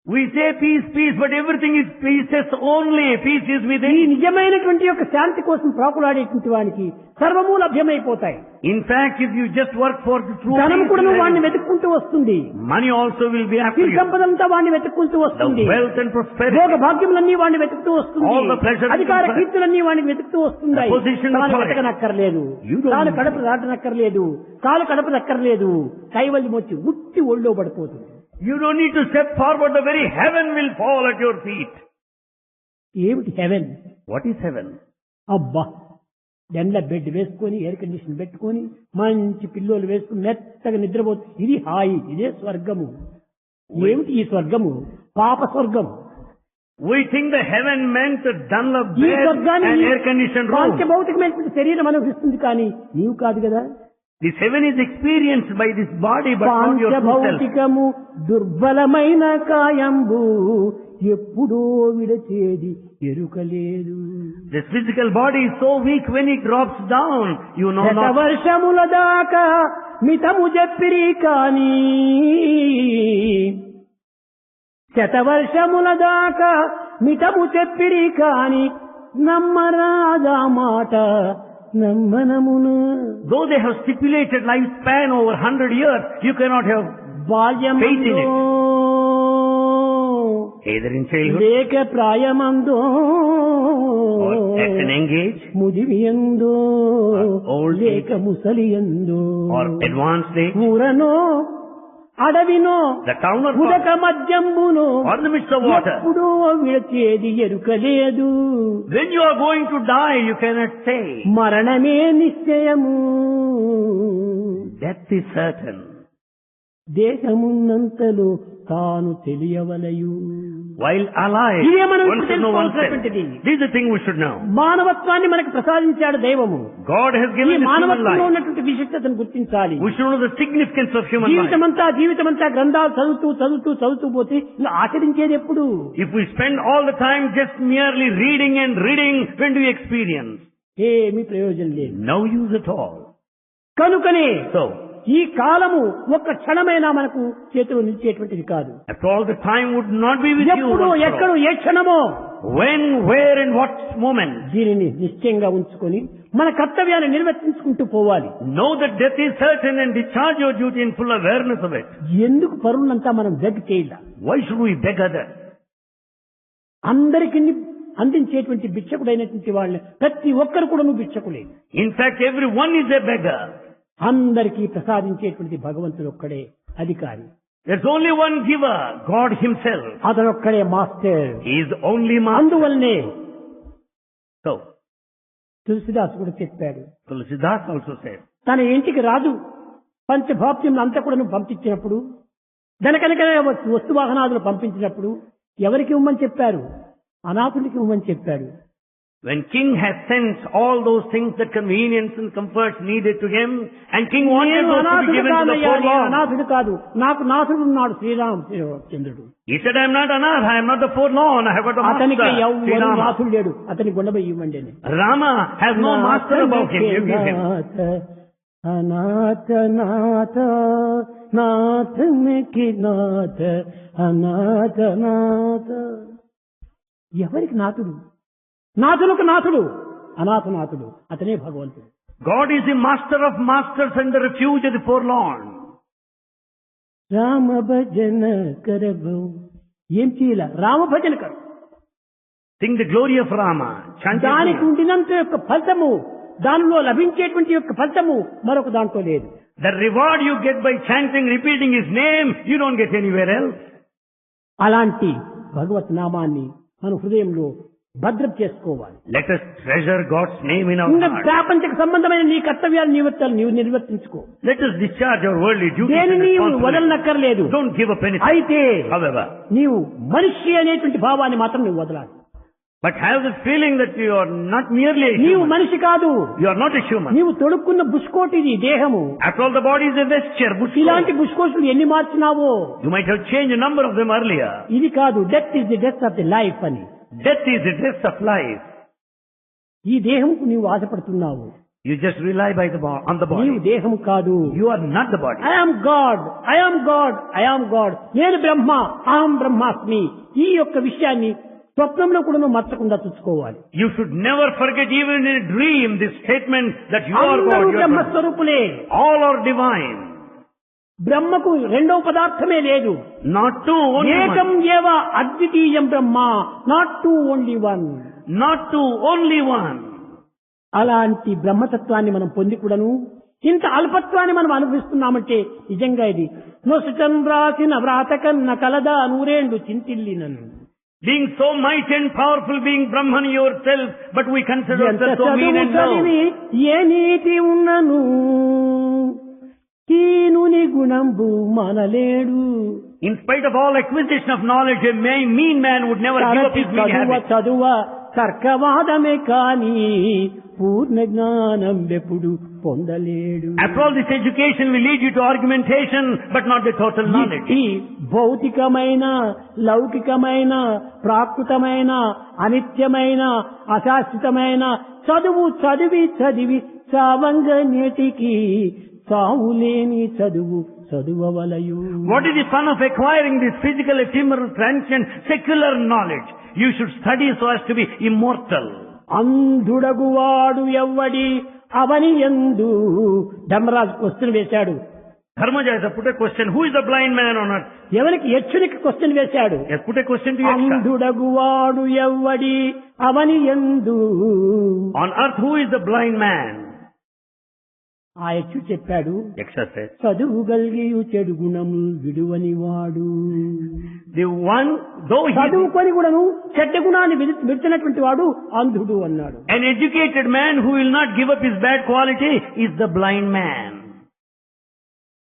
We say peace, peace, but everything is pieces only. Peace is ఈ within. నిజమైనటువంటి యొక్క శాంతి కోసం ప్రాకులాడేటువంటి వానికి సర్వము లభ్యమైపోతాయి. In fact, if you just work for the true ధనం peace, కూడా you వాడిని have- వెతుక్కుంటూ వస్తుంది. money also will be after ఈ you. సంపద అంతా వాడిని వెతుక్కుంటూ The వస్తుంది. wealth and prosperity. భోగ భాగ్యములన్నీ వాడిని వెతుకుతూ వస్తుంది. All the pleasures అధికార and కీర్తులన్నీ వాడిని వెతుకుతూ వస్తున్నాయి. The position తాను authority. వెతకనక్కర్లేదు, You don't తాను need కడుపు దాటనక్కర్లేదు, కాలు కడపనక్కర్లేదు. కైవల్యం వచ్చి ఉట్టి ఒళ్ళో పడిపోతుంది. You don't need to step forward. The very heaven will fall at your feet. ఏమిటి హెవెన్? What is heaven? అబ్బా, ఎండ్ల బెడ్ వేసుకొని ఎయిర్ కండిషన్ పెట్టుకొని మంచి పిల్లోలు వేసుకుని మెత్తగా నిద్రపోతుంది. ఇది హాయి, ఇదే స్వర్గము. ఏమిటి ఈ స్వర్గము? పాప స్వర్గం. We think the heaven meant a Dunlop ఈ bed స్వర్గాన్ని and air conditioned room. పాంచభౌతికమైనటువంటి శరీరం అనుభవిస్తుంది, కానీ నీవు కాదు కదా. This heaven is experienced by this body, but not your true self. పాంచభౌతికము దుర్బలమైన కాయంబు ఎప్పుడో విడచేది ఎరుకలేదు. This physical body is so weak when it drops down, you know not. వర్షముల దాకా మితము చెప్పిరి కాని, శతవర్షముల దాకా మితము చెప్పిరి కాని, నమ్మరాదా మాట నమ్మనమును. Though they have stipulated lifespan over 100 years, you cannot have faith in it. Either in childhood లేక ప్రాయమందో, or at an young age, ముదివియందో, old లేక ముసలియందో, or advanced age, ఊరనో అడవినో the town or ఉదక మధ్యంబును, or in the midst of water. ఎప్పుడూ విడచేది ఎరుకలేదు. When you are going to die, you cannot say. మరణమే నిశ్చయము. Death is certain. దేహమున్నంతలో తాను తెలియవలయు. While alive, ఇదే మనం one should know oneself. తెలుసుకోవాల్సినటువంటిది. This is the thing we should know. మానవత్వాన్ని మనకు ప్రసాదించాడు దైవము. God has ఈ given us human మానవత్వంలో life. ఉన్నటువంటి విశిష్టతను గుర్తించాలి. We should know the significance of human life. జీవితమంతా గ్రంథాలు చదువుతూ పోతే ఇంకా ఆచరించేది ఎప్పుడు? If we spend all the time just merely reading and reading, when do we experience? ఏమీ ప్రయోజనం లేదు. No use at all. కనుకనే So, ఈ కాలము ఒక్క క్షణమైనా మనకు చేతిలో నిలిచేటువంటిది కాదు. after all, the time would not be with you. ఎప్పుడు once for ఎక్కడో all. A క్షణమో When, where and what moment. దీనిని నిశ్చయంగా ఉంచుకొని మన కర్తవ్యాన్ని నిర్వర్తించుకుంటూ పోవాలి. Know that death is certain and discharge your duty in full awareness of it. ఎందుకు పరులంతా మనం బెగ్ చేయాల? Why should we beg others? అందరికీ అందించేటువంటి భిక్షకుడైనటువంటి వాళ్ళని ప్రతి ఒక్కరు కూడా భిక్షకులే. In fact, everyone is a beggar. అందరికీ ప్రసాదించేటువంటి భగవంతుడు ఒక్కడే అధికారి. There's only one giver, God Himself. అతనొక్కడే master. He is the only master. అందువల్లనే So, తులసిదాసు కూడా చెప్పాడు, Tulsidas also said, తన ఇంటికి రాజు పంచభాప్యం అంతా కూడా పంపించినప్పుడు, ధనకనక వస్తు వాహనాదులు పంపించినప్పుడు ఎవరికి ఇవ్వమని చెప్పారు? అనాథుడికి ఇవ్వమని చెప్పాడు. when king has sent all those things, that convenience and comforts needed to him, and king wanted those to be given to the forlorn. అనాథుడు కాదు, నాకు నాథుడు ఉన్నాడు శ్రీరామచంద్రుడు. He said, I am not anath, I am not the forlorn, I have got a అతనికి master, ఎవరు Sri Rama. నాథుడు లేడు, అతని గుండెపై ఇవ్వండి అని. Rama has no master above him, you give him. అనాథ నాథ నాథనికి నాథ అనాథ నాథ. ఎవరికి నాథుడు? నాథులకు నాథుడు, అనాథనాథుడు అతనే భగవంతుడు. God is the master of masters and the refuge of the forlorn. Rama భజన కరవు. ఏం చేయాల? రామ భజన కరు. Sing the glory of Rama. Chant his దానికి name. ఉండినంత యొక్క ఫలితము, దానిలో లభించేటువంటి యొక్క ఫలితము మరొక దాంట్లో లేదు. The reward you get by chanting, repeating his name, you don't get anywhere else. అలాంటి భగవత్ నామాన్ని మన హృదయంలో భద్రం చేసుకోవాలి. Let us treasure God's name in our ఇంకా heart. ప్రాపంచిక సంబంధమైన నీ కర్తవ్యాలు నీవు నిర్వర్తించుకో. Let us discharge our worldly duties దేని and నీవు responsibilities. వదలనక్కర్లేదు. Don't give up anything. అయితే However, నీవు మనిషి అనేటువంటి భావాన్ని మాత్రం నువ్వు వదలాలి. but have the feeling that you are not merely a నీవు human. మనిషి కాదు, You are not a human. నీవు తొడుక్కున్న బుష్కోటిది దేహము. After all, the body is a vesture. ఇలాంటి బుష్కోట్లు ఎన్ని మార్చినావో. You might have changed a number of them earlier. ఇది కాదు, death is the death of the life అని. Death is the death of life. ఈ దేహంకు నీవు ఆశపడుతున్నావు. You just rely on the నీవు body. దేహము కాదు. You are not the body. I am God, I am God, I am God. నేను బ్రహ్మ, అహం బ్రహ్మాస్మి. ఈ యొక్క విషయాన్ని స్వప్నంలో కూడా నువ్వు మర్చకుండా చూసుకోవాలి. You should never forget even in a dream this statement that you are God. అందరూ You are God. బ్రహ్మస్వరూపులే. All are divine. బ్రహ్మకు రెండవ పదార్థమే లేదు. Not two, only ఏకం one. ఏవ అద్వితీయం బ్రహ్మ, not two, only one. Not two, only one. అలాంటి బ్రహ్మతత్వాన్ని మనం పొంది కూడాను ఇంత అల్పత్వాన్ని మనం అనుభవిస్తున్నామంటే నిజంగా ఇది నొసటం రాసిన వ్రాత కన్న కలదా నూరేండు చింతిల్లినను. Being so mighty and powerful, being Brahman yourself, but we consider ఎంత ourselves so mean చదువు and low. చదివి ఏ నీతి ఉన్నను కీనుని గుణంబు మనలేడు. In spite of all acquisition of knowledge, a mean man would never give up his mean habit. చదువ తర్కవాదమే కాని పూర్ణ జ్ఞానం ఎప్పుడు పొందలేడు. After all, this education will lead you to argumentation, but not the total knowledge. ఈ భౌతికమైన, లౌకికమైన, ప్రాకృతమైన, అనిత్యమైన, అశాశ్వతమైన చదువు చదివి చదివి చావంగ నేటికి చావులేని చదువు చదువవలయు. What is the fun of acquiring this physical, ephemeral, transient, secular knowledge? You should study so as to be immortal. అంధుడగువాడు ఎవ్వడి అవని యందు. Dharmaraju question వేశాడు. Dharmaja put a question, who is the blind man on earth? ఎవరికి యక్షునికి question వేశాడు. Yes, put a question to Yaksha. అంధుడగువాడు ఎవ్వడి అవని యందు. On earth, who is the blind man? ఆ యక్షుడు చెప్పాడు, Yaksha said, చదువు గలిగియు చెడు గుణము విడువని వాడు. the one, though he is చదువుకొని కూడాను చెడ్డ గుణాన్ని విడిచినటువంటి వాడు అంధుడు అన్నాడు. an educated man who will not give up his bad quality is the blind man.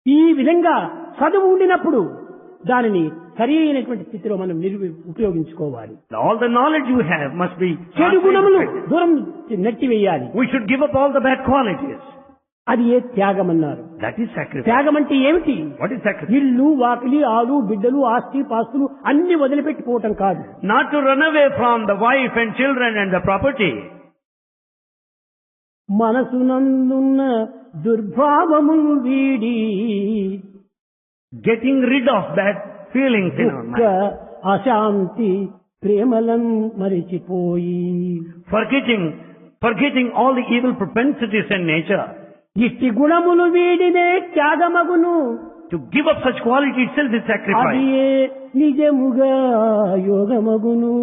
ఈ విధంగా చదువు ఉండినప్పుడు దానిని సరి అయినటువంటి స్థితిలో మనం ఉపయోగించుకోవాలి. All the knowledge you have must be చెడు గుణములు దూరం నెట్టివేయాలి. We should give up all the bad qualities. అది ఏ త్యాగం అన్నారు. That is sacrifice. త్యాగం అంటే ఏమిటి? What is sacrifice? ఇల్లు, వాకిలి, ఆలు, బిడ్డలు, ఆస్తి పాస్తులు అన్ని వదిలిపెట్టిపోవటం కాదు. Not to run away from the wife and children and the property. మనసునందున్న దుర్భావములు వీడి, Getting rid of bad feelings in our దుఃఖ mind. అశాంతి ప్రేమలను మరిచిపోయి, Forgetting all the evil propensities in nature. ఇట్టి గుణములు వీడినే త్యాగమగును. To give up such quality itself is అది sacrifice. నిజముగా యోగమగును.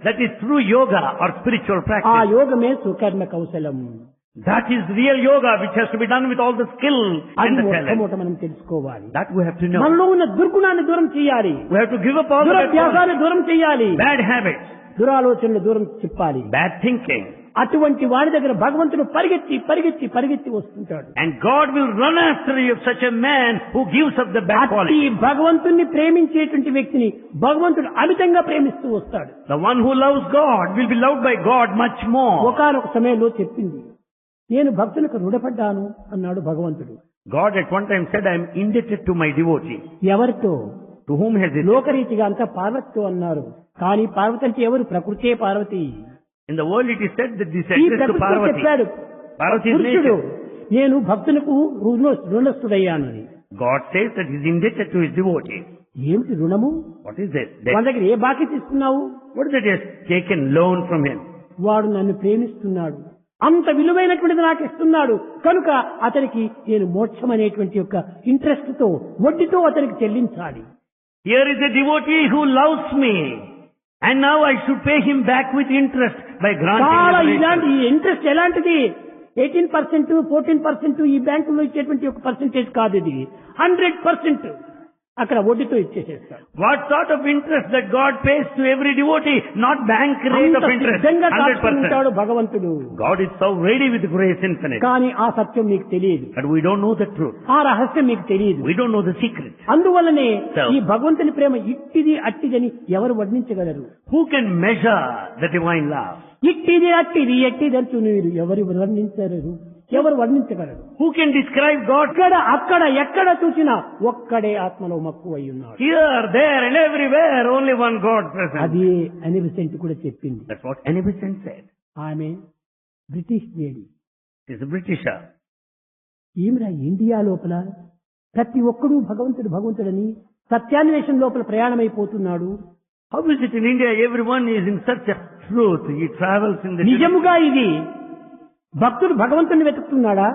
That is true yoga or spiritual ఆ practice. యోగమే సుకర్మ కౌశలం. That is real yoga which has to be done with all the skill అది and the talent. మొట్టమొదట మనం తెలుసుకోవాలి. That we have to know. మనలో ఉన్న దుర్గుణాన్ని దూరం చేయాలి. We have to give up all the bad qualities, దురభ్యాసాన్ని దూరం చేయాలి. bad habits, దురాలోచనలు దూరం చెప్పాలి. bad thinking. అటువంటి వాడి దగ్గర భగవంతుడు పరిగెత్తి పరిగెత్తి పరిగెత్తి వస్తుంటాడు. And God will run after you, such a man who gives up the bad అట్టి qualities. భగవంతుణ్ణి ప్రేమించేటువంటి వ్యక్తిని భగవంతుడు అమితంగా ప్రేమిస్తూ వస్తాడు. The one who loves God will be loved by God much more. ఒకానొక సమయంలో చెప్పింది, నేను భక్తులకు రుణపడ్డాను అన్నాడు భగవంతుడు. God at one time said, I am indebted to my devotee. ఎవరితో? To whom has it? లోకరీతిగా అంతా పార్వతితో అన్నారు. కానీ పార్వతి అంటే ఎవరు? ప్రకృతే Parvati. In the world it is said that this ఈ exists to ప్రకృతితో Parvati. చెప్పాడు Parvati is పురుషుడు, nature. నేను భక్తులకు రుణస్థుడయ్యానని. God says that he is indebted to his devotee. ఏమిటి రుణము? What is it? మన దగ్గర ఏ బాకీ తీసుకున్నావు? What is it he has taken loan from him? వాడు నన్ను ప్రేమిస్తున్నాడు, అంత విలువైనటువంటిది నాకు ఇస్తున్నాడు కనుక అతనికి నేను మోక్షం అనేటువంటి యొక్క ఇంట్రెస్ట్ తో వడ్డీతో అతనికి చెల్లించాలి. Here is a devotee who loves me, and now I should pay him back with interest by granting చాలా liberation. ఇలాంటి ఇంట్రెస్ట్ ఎలాంటిది? 18%, 14% ఈ బ్యాంకులో ఇచ్చేటువంటి ఒక పర్సెంటేజ్ కాదు, ఇది 100% అక్కడ వడ్డీతో ఇచ్చేసేస్తాడు. What sort of interest that God pays to every devotee? Not bank rate of interest. సిద్ధంగా 100%. కాచుకుంటాడు భగవంతుడు. God is so ready with grace infinite. కానీ ఆ సత్యం మీకు తెలియదు, But we don't know the truth. ఆ రహస్యం మీకు తెలియదు. We don't know the secret. అందువల్లనే So- ఈ భగవంతుని ప్రేమ ఇట్టిది అట్టిదని ఎవరు వర్ణించగలరు? Who can measure the divine love? ఇట్టిది అట్టిది ఎట్టిదంటూ మీరు ఎవరు వర్ణించరు, ఎవరు వర్ణించగలరు? Who can describe God? అక్కడ అక్కడ ఎక్కడ చూసినా ఒక్కడే ఆత్మలో మక్కువై ఉన్నాడు. Here, there and everywhere, only one God present. అది అనిబిసెంట్ కూడా చెప్పింది. That's what Annie Besant said. ఆమె British lady. She's a Britisher. ఈమె ఇండియా లోపల ప్రతి ఒక్కడూ భగవంతుడు భగవంతుడని సత్యాన్వేషణ లోపల ప్రయాణమైపోతున్నాడు. How is it in India? Everyone is in search of truth. He travels in the... నిజముగా ఇది భక్తుడు భగవంతుని వెతుకుతున్నాడా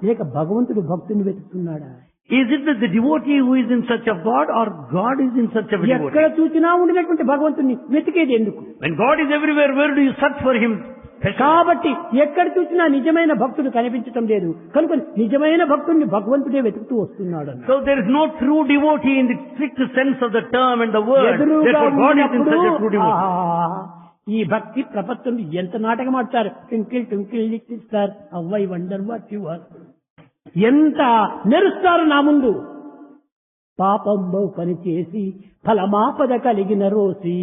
లేక భగవంతుడు భక్తుని వెతుకుతున్నాడా? Is it that the devotee who is in search of God, or God is in search of a ఎక్కడ devotee? చూసినా ఉండినటువంటి భగవంతుని వెతికేది ఎందుకు? When God is everywhere, where do you search for Him? కాబట్టి ఎక్కడ చూసినా నిజమైన భక్తుడు కనిపించటం లేదు కనుక నిజమైన భక్తుడిని భగవంతుడే వెతుకుతూ వస్తున్నాడు అన్నాడు. So there is no true devotee in the strict sense of the term and the word. ఎదురుగా Therefore God is in ఉన్నప్పుడు search of true devotee. ఆహా, ఈ భక్తి ప్రపంచం ఎంత నాటకం ఆడతారు. Twinkle twinkle little star how I wonder what you are. ఎంత నెరుస్తారు నా ముందు. పాపంలో పని చేసి ఫలమాపద కలిగిన రోసి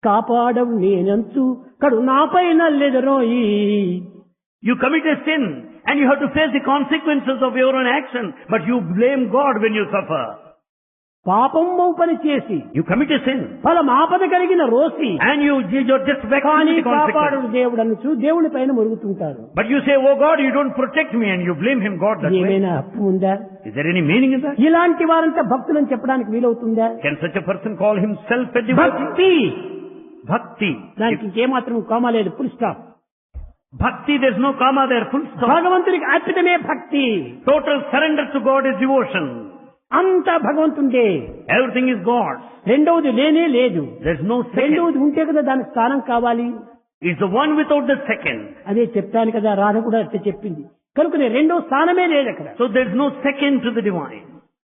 కాపాడవు నేనంచు కడు నాపై నల్లెదరోయి. You commit a sin and you have to face the consequences of your own action, but you blame God when you suffer. పాపం పని చేసి You commit a sin ఫలం ఆపద కలిగిన Rosy and you're just vexed కానీ with the consequences. కాపాడు దేవుడు అనుచు దేవుని పైన మురుగుతుంటారు. But you say, oh God, you don't protect me, and you blame him, God, that way. ఏమైనా అర్థం ఉందా? Is there any meaning in that? ఇలాంటి వారంతా భక్తులని చెప్పడానికి వీలవుతుందా? Can such a person call himself a devotee? భక్తి Bhakti. దానికి ఇంకేమాత్రం comma లేదు, full stop. Bhakti, there's no comma there, full stop. భగవంతునికి అర్పితమే భక్తి. Total surrender to God is devotion. అంతా భగవంతుండే. Everything is God's. రెండవది లేనే లేదు. There's no second. రెండవది ఉంటే కదా దానికి స్థానం కావాలి. It's the one without the second. అదే చెప్తాను కదా, రాధ కూడా అట్లా చెప్పింది. కనుక రెండో స్థానమే లేదు అక్కడ. So there's no second to the divine.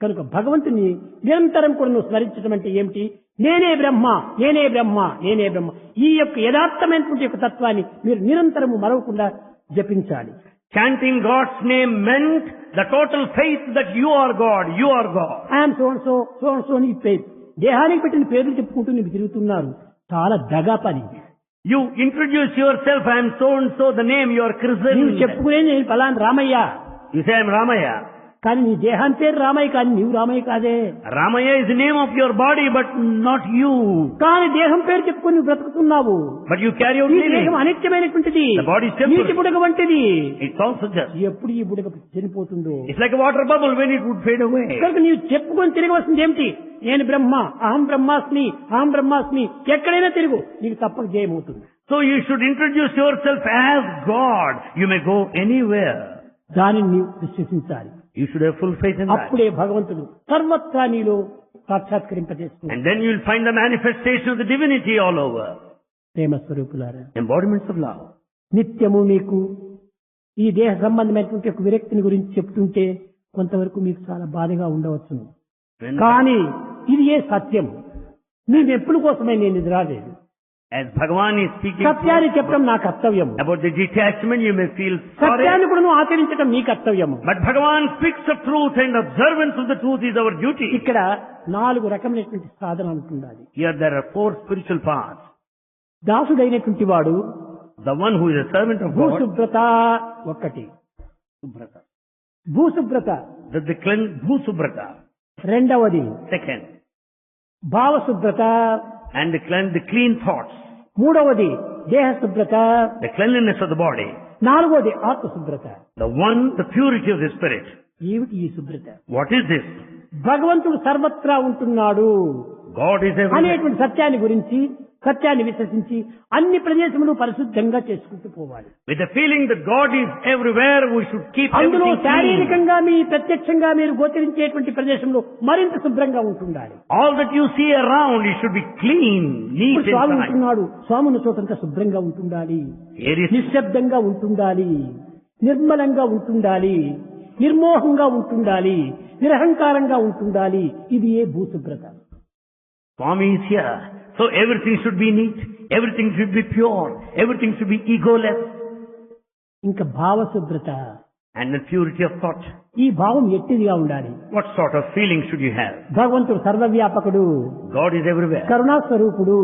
కనుక భగవంతుని నిరంతరం కూడా నువ్వు స్మరించడం అంటే ఏమిటి? నేనే బ్రహ్మ, నేనే బ్రహ్మ, నేనే బ్రహ్మ. ఈ యొక్క యథార్థమైనటువంటి యొక్క తత్వాన్ని మీరు నిరంతరము మరవకుండా జపించాలి. Chanting God's name meant the total faith that you are God, you are God. I'm so and so, so and so అని పేరు దేహానికి పెట్టిన పేర్లు చెప్పుకుంటూ నీకు తిరుగుతున్నారు. చాలా దగా పని. You introduce yourself, I am so and so, the name you are నువ్వు christened. చెప్పుకునే నేను ఫలానా Ramayya, You say I am Ramaya. కానీ నీ దేహాన్ని పేరు రామయ్య, కానీ నీవు రామయ్య కాదే. Ramaya is the name of your body, but not you. కానీ దేహం పేరు చెప్పుకొని నువ్వు బ్రతుకుతున్నావు. But you carry out ఈ living. దేహం అనిత్యమైనటువంటిది, The body is temporary. నీటి బుడగ వంటిది. It's also just. ఎప్పుడు ఈ బుడగ చనిపోతుందో. It's like a water bubble when it would fade away. కనుక నీవు చెప్పుకొని తిరగవలసింది ఏమిటి? నేను బ్రహ్మ, అహం బ్రహ్మాస్మి, అహం బ్రహ్మాస్మి. ఎక్కడైనా తిరుగు, నీకు తప్పక జయమవుతుంది. So you should introduce yourself as God. You may go anywhere. దానిని నీవు విశ్వసించాలి. You should have full faith in that. అప్పుడే భగవంతుడు సర్వత్రా నీలో సాక్షాత్కరింపజేస్తుంది. And then you will find the manifestation of the divinity all over. ప్రేమ స్వరూపులారా, Embodiments of love. నిత్యము మీకు ఈ దేహ సంబంధమైనటువంటి ఒక విరక్తిని గురించి చెప్తుంటే కొంతవరకు మీకు చాలా బాధగా ఉండవచ్చు. When- కానీ ఇది ఏ సత్యం. నేను ఎప్పుడు కోసమే నేను ఇది రాలేదు. As Bhagavan is speaking సత్యాన్ని చెప్పడం నా కర్తవ్యం. about the detachment, you may feel sorry. సత్యాన్ని కూడా నువ్వు ఆచరించడం నీ కర్తవ్యం. But Bhagavan speaks of truth, and observance of the truth is our duty. ఇక్కడ 4 రకమైనటువంటి సాధన ఉంటుండాలి. Here there are 4 spiritual paths. దాసుడైనటువంటి వాడు The one who is a servant of God, భూశుభ్రత ఒకటి. Subhrata. భూశుభ్రత The cleanse, Bhusubrata. రెండవది Second. భావశుభ్రత, And the clean thoughts. మూడవది దేహ శుభ్రత, The cleanliness of the body. నాలుగవది ఆత్మశుభ్రత. The purity of the spirit. ఏమిటి ఈ శుభ్రత? What is this? భగవంతుడు సర్వత్రా ఉంటున్నాడు God is everywhere. అనేటువంటి సత్యాన్ని గురించి, సత్యాన్ని విశ్వసించి అన్ని ప్రదేశములు పరిశుద్ధంగా చేసుకుంటూ పోవాలి. With the feeling that God is everywhere, we should keep అందులో everything clean. శారీరకంగా మీ ప్రత్యక్షంగా మీరు గోచరించేటువంటి ప్రదేశంలో మరింత శుభ్రంగా ఉంటుండాలి. All that you see around, it should be clean, neat ఇప్పుడు స్వామి inside. ఉంటున్నాడు, స్వాముని చోటంతా శుభ్రంగా ఉంటుండాలి, Here is నిశ్శబ్దంగా ఉంటుండాలి, నిర్మలంగా ఉంటుండాలి, నిర్మోహంగా ఉంటుండాలి, నిరహంకారంగా ఉంటుండాలి. ఇది ఏ భూశుభ్రత. Swami is here. So everything should be neat, everything should be pure, everything should be egoless. ఇంకా భావశుభ్రత. And the purity of thought. ఈ భావం ఎట్టిదిగా ఉండాలి. What sort of feeling should you have? భగవంతుడు సర్వవ్యాపకుడు, God is everywhere. కరుణాస్వరూపుడు,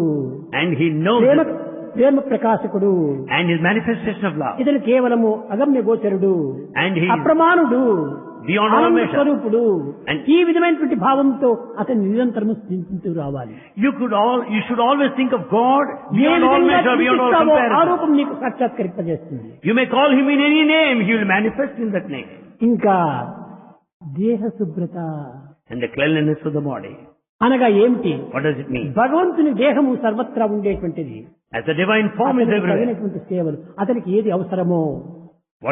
And He knows Prema it. Prema ప్రకాశకుడు, And His manifestation of love. ఇతను కేవలము అగమ్య గోచరుడు, And He is అప్రమాణుడు, beyond all ఆనంద measure. స్వరూపుడు. And- ఈ విధమైనటువంటి భావంతో అతను నిరంతరము స్థితించు రావాలి. You should always think of God A beyond all విధంగా measure, beyond all చింతిస్తావో ఆ comparison. రూపం నీకు సాక్షాత్కరింపజేస్తుంది. You may call Him in any name, He will manifest in that name. ఇంకా దేహ శుభ్రత And the cleanliness of the body. అనగా ఏమిటి? What does it mean? భగవంతుని దేహము సర్వత్రా ఉండేటువంటిది. As the divine form is అతనికి everywhere. తగినటువంటి సేవలు, అతనికి ఏది అవసరమో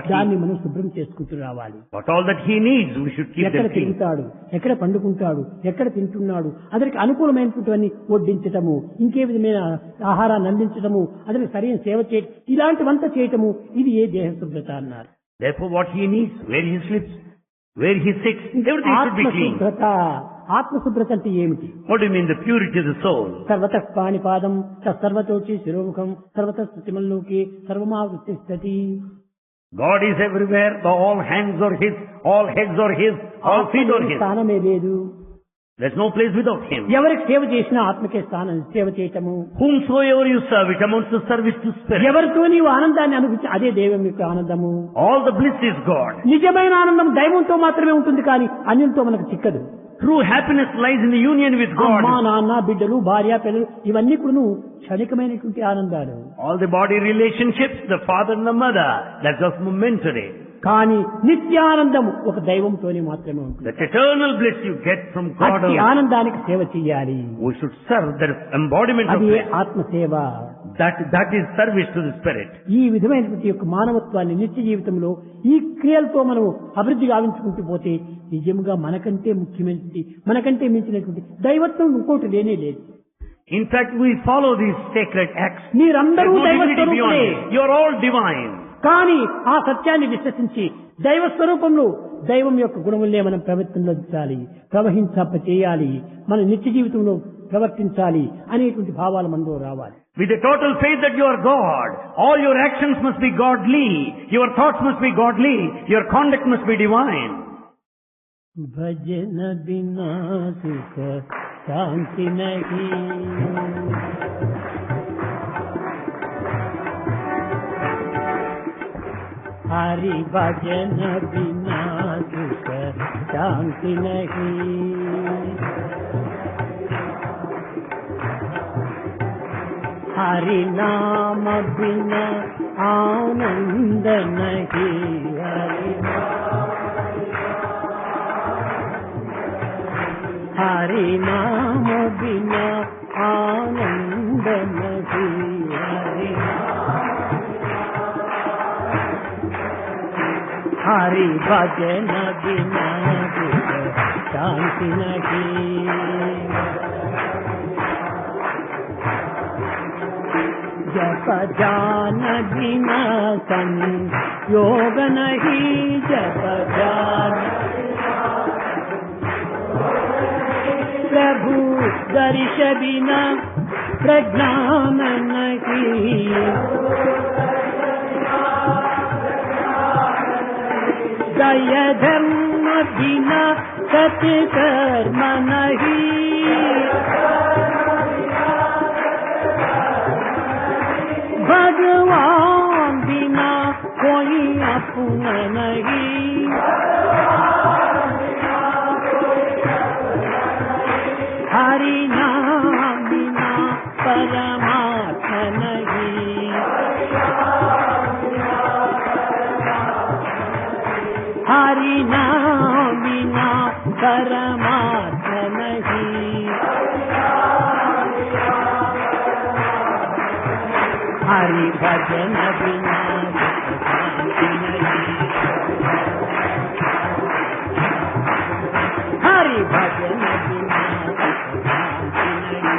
దాన్ని What మనం శుభ్రం చేసుకుంటూ రావాలి. all that He needs, we should keep ఎక్కడ them clean. తిరుగుతాడు, ఎక్కడ పండుకుంటాడు, ఎక్కడ తింటున్నాడు, అతనికి అనుకూలమైనటువంటి వడ్డించటము, ఇంకే విధమైన ఆహారాన్ని అందించటము, అతనికి సరైన సేవ చేయటం, ఇలాంటివంతా చేయటము, ఇది ఏ దేహ శుభ్రత అన్నారు. Therefore, what he needs, where he sleeps, where he sits, everything should be clean. ఆత్మశుభ్రత. ఆత్మశుభ్రత అంటే ఏమిటి? What do you mean, the purity of the soul? సర్వత పాణిపాదం సర్వతోచి శిరోముఖం సర్వత స్థితిమల్లోకి సర్వమావృత్తిష్టతి. God is everywhere, all hands are His, all heads are His, all feet are His. స్థానమే లేదు. There's no place without Him. ఎవరికి సేవ చేసినా ఆత్మకే స్థానం సేవ చేయటము. Whomsoever you serve, it amounts to service to Spirit. ఎవరితో నీవు ఆనందాన్ని అనుభవించి అదే దైవం యొక్క ఆనందము. All the bliss is God. నిజమైన ఆనందం దైవంతో మాత్రమే ఉంటుంది, కానీ అన్యులతో మనకు చిక్కదు. True happiness lies in the union with God. అమ్మా, నాన్న, బిడ్డలు, భార్య, పిల్లలు ఇవన్నీ కూడా క్షణికమైనటువంటి ఆనందాలు. All the body relationships, the father and the mother, that's just momentary. కానీ నిత్యానందము ఒక దైవంతోనే మాత్రమే ఉంటుంది. That eternal bliss you get from God. అట్టి ఆనందానికి సేవ చేయాలి. We should serve the embodiment of అది bliss. ఆత్మసేవ. That is service to the Spirit. ఈ విధమైనటువంటి యొక్క మానవత్వాన్ని నిత్య జీవితంలో ఈ క్రియలతో మనం అభివృద్ధి గావించుకుంటూ పోతే నిజంగా మనకంటే ముఖ్యమైనటువంటి, మనకంటే మించినటువంటి దైవత్వం ఇంకోటి లేనే లేదు. In fact, we follow these sacred acts. మీరందరూ దైవస్వరూపులే. You are all divine. కానీ ఆ సత్యాన్ని విశ్వసించి దైవ స్వరూపంలో దైవం యొక్క గుణములనే మనం ప్రవర్తించాలి, చేయాలి, మన నిత్య జీవితంలో ప్రవర్తించాలి అనేటువంటి భావాలు మనలో రావాలి. With the total faith that you are God, all your actions must be godly, your thoughts must be godly, your conduct must be divine. భజన బినా సుఖ శాంతి నహీ, हरि भजन बिना सुख शांति नहीं, हरि नाम बिना आनंद नहीं, हरि नाम बिना आनंद नहीं, हरि भजन बिना सुख शांति नहीं, जप जान बिना संयोग नहीं, जप जान प्रभु दर्श बिना प्रज्ञान नहीं, दय धर्म बिना सत्कर्म नहीं, भगवान बिना कोई अपना नहीं, हरि नाम बिना परमात्मा नहीं, हरि नाम बिना परमात्मा नहीं, हरि भजन बिना शांति नहीं, हरि भजन बिना शांति नहीं,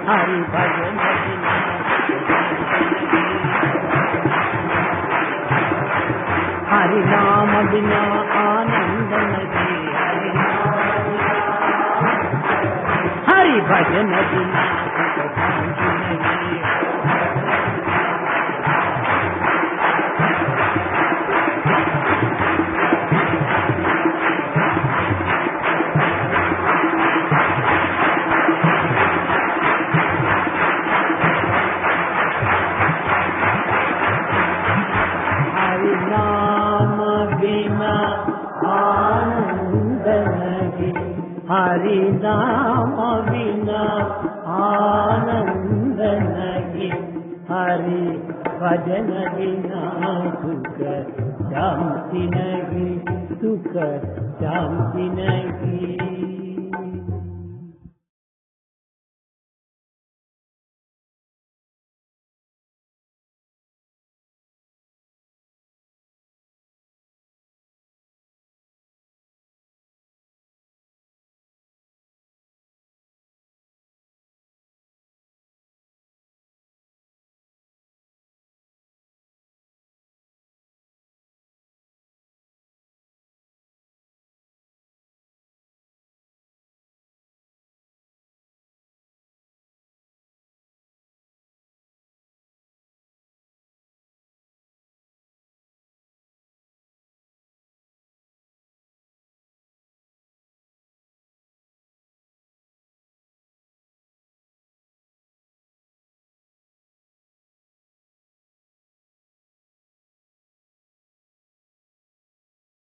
हरि भजन बिना हरि नाम बिना आनंद नहीं, हरि भजन बिना सुख शांति नहीं, हरि नाम बिना आनंद नहीं, हरि नाम बिना आनंद नहीं, हरि भजन बिना सुख शांति नहीं, सुख शांति नहीं।